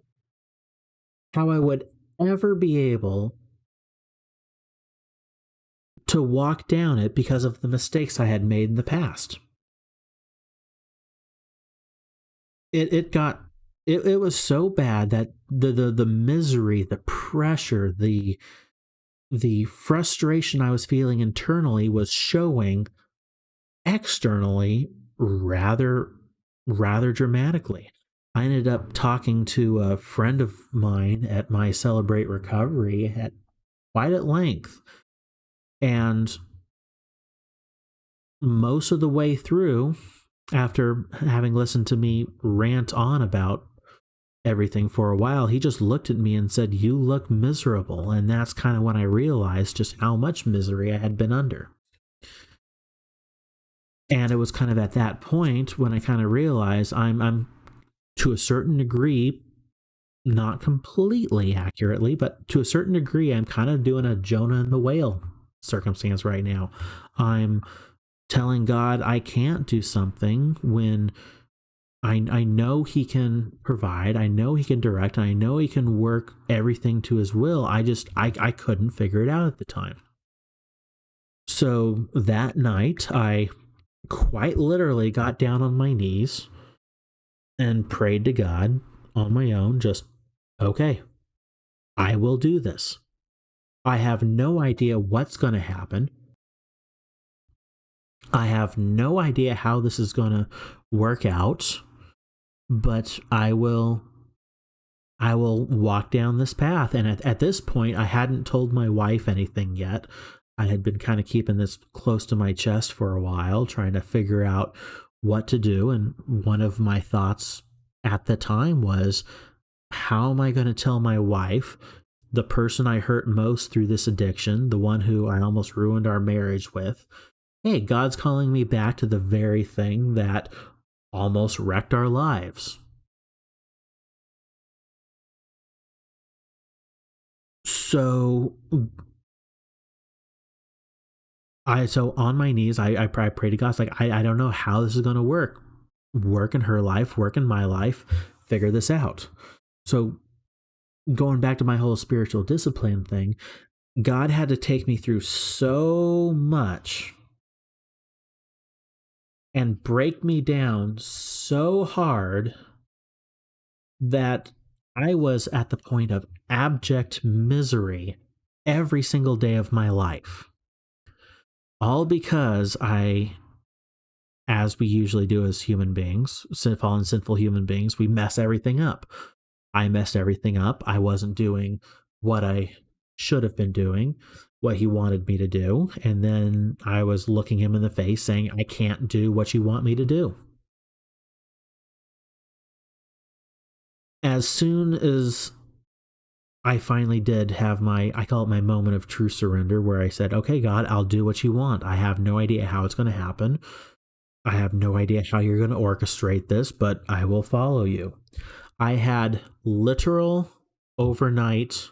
how I would ever be able to walk down it because of the mistakes I had made in the past. It was so bad that the misery, the pressure, the frustration I was feeling internally was showing externally rather dramatically. I ended up talking to a friend of mine at my Celebrate Recovery at quite at length, and most of the way through, after having listened to me rant on about everything for a while, he just looked at me and said, "You look miserable." And that's kind of when I realized just how much misery I had been under. And it was kind of at that point when I kind of realized I'm to a certain degree, not completely accurately, but to a certain degree, I'm kind of doing a Jonah and the whale circumstance right now. I'm telling God I can't do something when I know he can provide, I know he can direct, and I know he can work everything to his will. I couldn't figure it out at the time. So that night, I quite literally got down on my knees and prayed to God on my own, just, okay, I will do this. I have no idea what's going to happen. I have no idea how this is going to work out, but I will walk down this path. And at this point, I hadn't told my wife anything yet. I had been kind of keeping this close to my chest for a while, trying to figure out what to do. And one of my thoughts at the time was, how am I going to tell my wife, the person I hurt most through this addiction, the one who I almost ruined our marriage with, hey, God's calling me back to the very thing that almost wrecked our lives? So on my knees, I pray to God. It's like, I don't know how this is going to work. Work in her life, work in my life, figure this out. So going back to my whole spiritual discipline thing, God had to take me through so much and break me down so hard that I was at the point of abject misery every single day of my life. All because as we usually do as human beings, fallen sinful human beings, we mess everything up. I messed everything up. I wasn't doing what I should have been doing, what he wanted me to do. And then I was looking him in the face saying, I can't do what you want me to do. As soon as I finally did have I call it my moment of true surrender, where I said, okay, God, I'll do what you want. I have no idea how it's going to happen. I have no idea how you're going to orchestrate this, but I will follow you. I had literal overnight,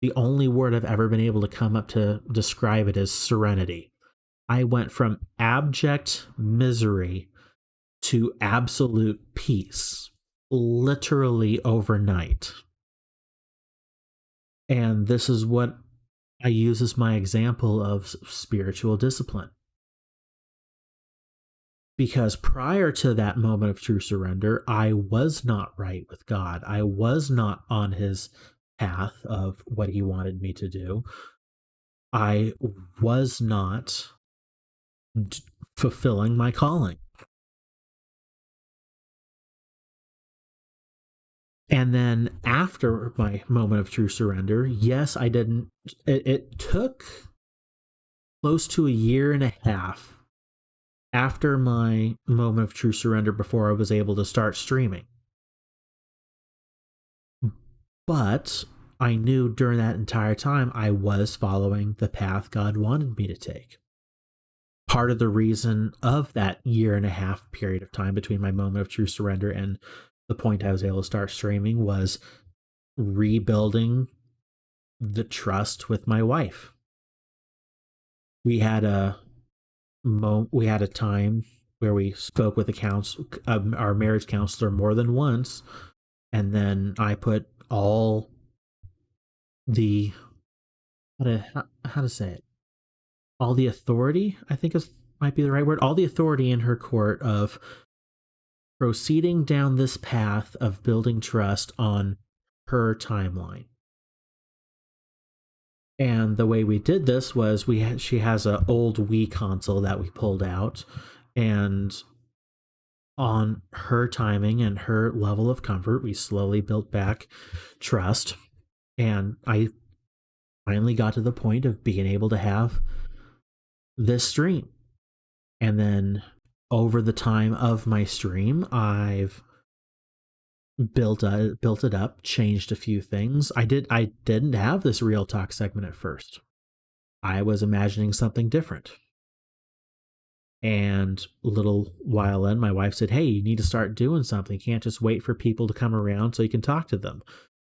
the only word I've ever been able to come up to describe it is serenity. I went from abject misery to absolute peace, literally overnight. And this is what I use as my example of spiritual discipline. Because prior to that moment of true surrender, I was not right with God. I was not on his path of what he wanted me to do. I was not fulfilling my calling. And then after my moment of true surrender, yes, I didn't. It took close to a year and a half after my moment of true surrender before I was able to start streaming. But I knew during that entire time I was following the path God wanted me to take. Part of the reason of that year and a half period of time between my moment of true surrender and the point I was able to start streaming was rebuilding the trust with my wife. We had a time where we spoke with our marriage counselor more than once, and then I put all the how to say it, all the authority, I think might be the right word, all the authority in her court of proceeding down this path of building trust on her timeline. And the way we did this was she has an old Wii console that we pulled out, and on her timing and her level of comfort, we slowly built back trust. And I finally got to the point of being able to have this stream. And then over the time of my stream, I've built it up, changed a few things. I didn't have this real talk segment at first. I was imagining something different. And a little while in, my wife said, "Hey, you need to start doing something. You can't just wait for people to come around so you can talk to them."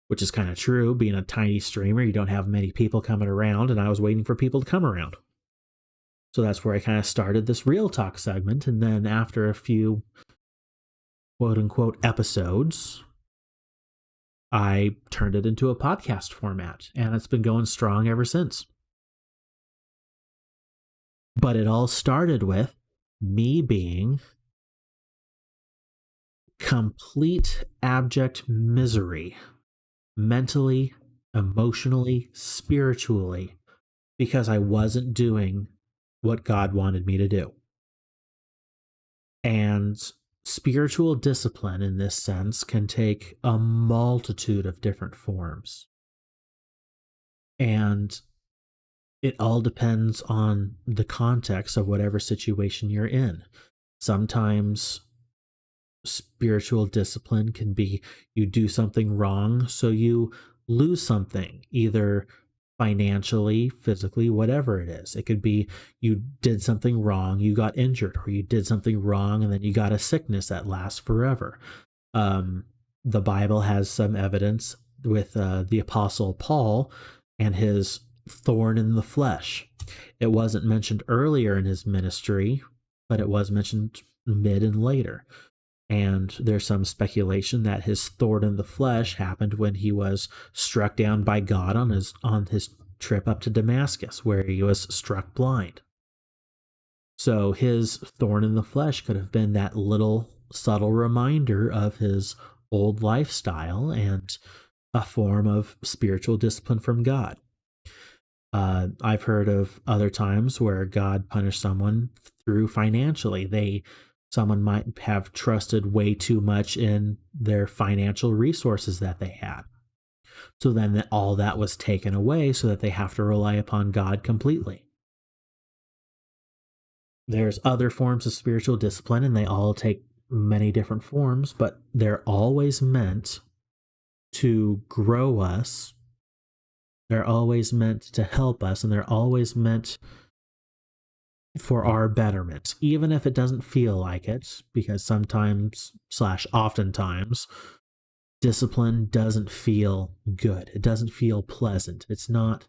Which is kind of true. Being a tiny streamer, you don't have many people coming around, and I was waiting for people to come around. So that's where I kind of started this real talk segment. And then after a few quote unquote episodes, I turned it into a podcast format, and it's been going strong ever since. But it all started with me being complete abject misery, mentally, emotionally, spiritually, because I wasn't doing what God wanted me to do. And spiritual discipline in this sense can take a multitude of different forms. And it all depends on the context of whatever situation you're in. Sometimes spiritual discipline can be you do something wrong, so you lose something, either financially, physically, whatever it is. It could be you did something wrong, you got injured, or you did something wrong and then you got a sickness that lasts forever. The Bible has some evidence with the Apostle Paul and his thorn in the flesh. It wasn't mentioned earlier in his ministry, but it was mentioned mid and later. And there's some speculation that his thorn in the flesh happened when he was struck down by God on his trip up to Damascus, where he was struck blind. So his thorn in the flesh could have been that little subtle reminder of his old lifestyle and a form of spiritual discipline from God. I've heard of other times where God punished someone through financially. Someone might have trusted way too much in their financial resources that they had. So then all that was taken away so that they have to rely upon God completely. There's other forms of spiritual discipline, and they all take many different forms, but they're always meant to grow us. They're always meant to help us, and they're always meant for our betterment, even if it doesn't feel like it, because sometimes / oftentimes discipline doesn't feel good. It doesn't feel pleasant. It's not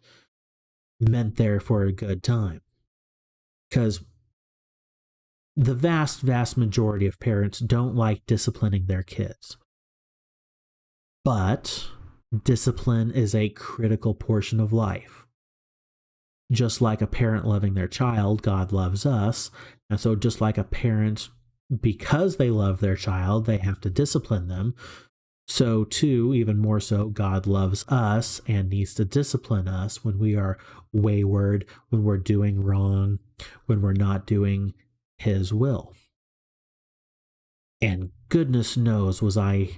meant there for a good time, because the vast majority of parents don't like disciplining their kids. But discipline is a critical portion of life. Just like a parent loving their child, God loves us. And so just like a parent because they love their child, they have to discipline them. So, too, even more so, God loves us and needs to discipline us when we are wayward, when we're doing wrong, when we're not doing His will. And goodness knows, was I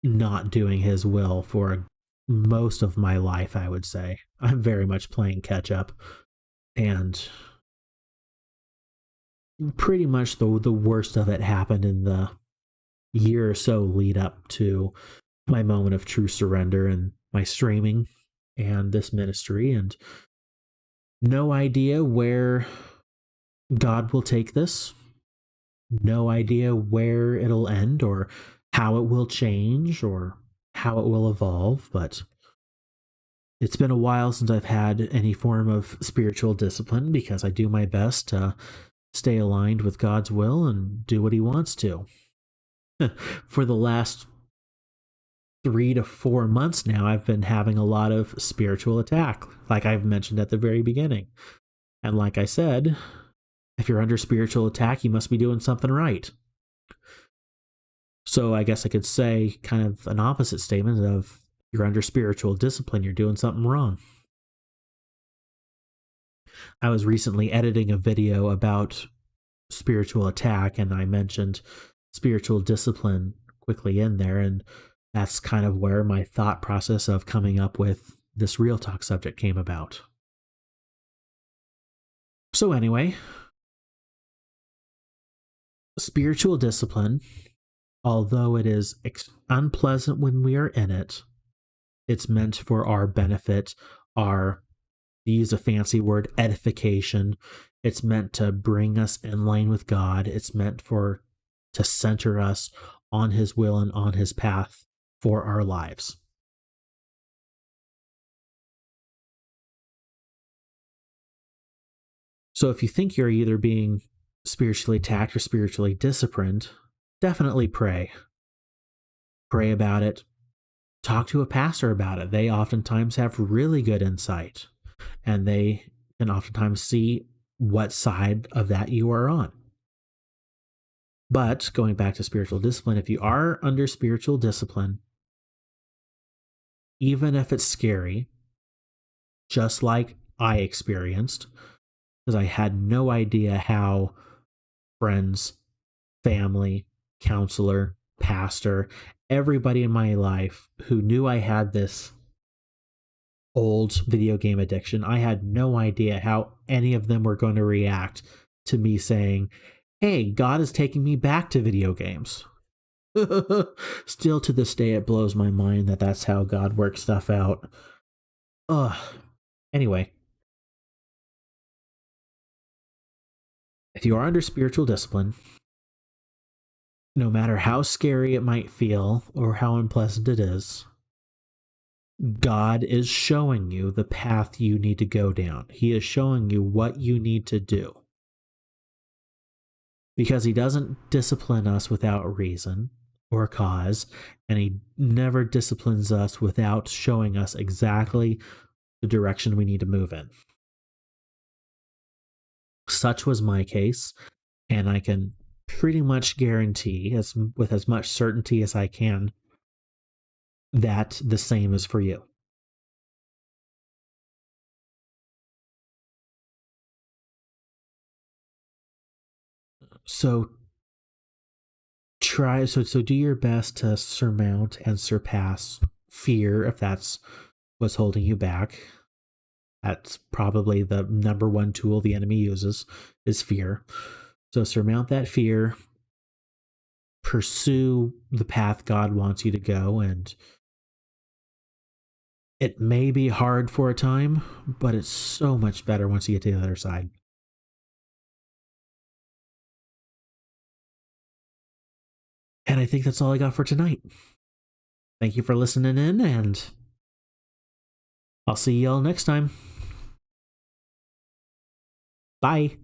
not doing His will for most of my life, I would say. I'm very much playing catch up. And pretty much the worst of it happened in the year or so lead up to my moment of true surrender and my streaming and this ministry, and no idea where God will take this, no idea where it'll end or how it will change or how it will evolve, but it's been a while since I've had any form of spiritual discipline because I do my best to stay aligned with God's will and do what He wants to. For the last 3 to 4 months now, I've been having a lot of spiritual attack, like I've mentioned at the very beginning. And like I said, if you're under spiritual attack, you must be doing something right. So I guess I could say kind of an opposite statement of you're under spiritual discipline, you're doing something wrong. I was recently editing a video about spiritual attack, and I mentioned spiritual discipline quickly in there, and that's kind of where my thought process of coming up with this Real Talk subject came about. So anyway, spiritual discipline, although it is unpleasant when we are in it, it's meant for our benefit, to use a fancy word, edification. It's meant to bring us in line with God. It's meant to center us on His will and on His path for our lives. So if you think you're either being spiritually attacked or spiritually disciplined, definitely pray. Pray about it. Talk to a pastor about it. They oftentimes have really good insight, and they can oftentimes see what side of that you are on. But going back to spiritual discipline, if you are under spiritual discipline, even if it's scary, just like I experienced, because I had no idea how friends, family, counselor, pastor, everybody in my life who knew I had this old video game addiction, I had no idea how any of them were going to react to me saying, hey, God is taking me back to video games. Still to this day, it blows my mind that that's how God works stuff out. Anyway, if you are under spiritual discipline, no matter how scary it might feel or how unpleasant it is, God is showing you the path you need to go down. He is showing you what you need to do. Because He doesn't discipline us without reason or cause, and He never disciplines us without showing us exactly the direction we need to move in. Such was my case, and I can pretty much guarantee, with as much certainty as I can, that the same is for you. So do your best to surmount and surpass fear, if that's what's holding you back. That's probably the number one tool the enemy uses, is fear. So surmount that fear, pursue the path God wants you to go, and it may be hard for a time, but it's so much better once you get to the other side. And I think that's all I got for tonight. Thank you for listening in, and I'll see y'all next time. Bye.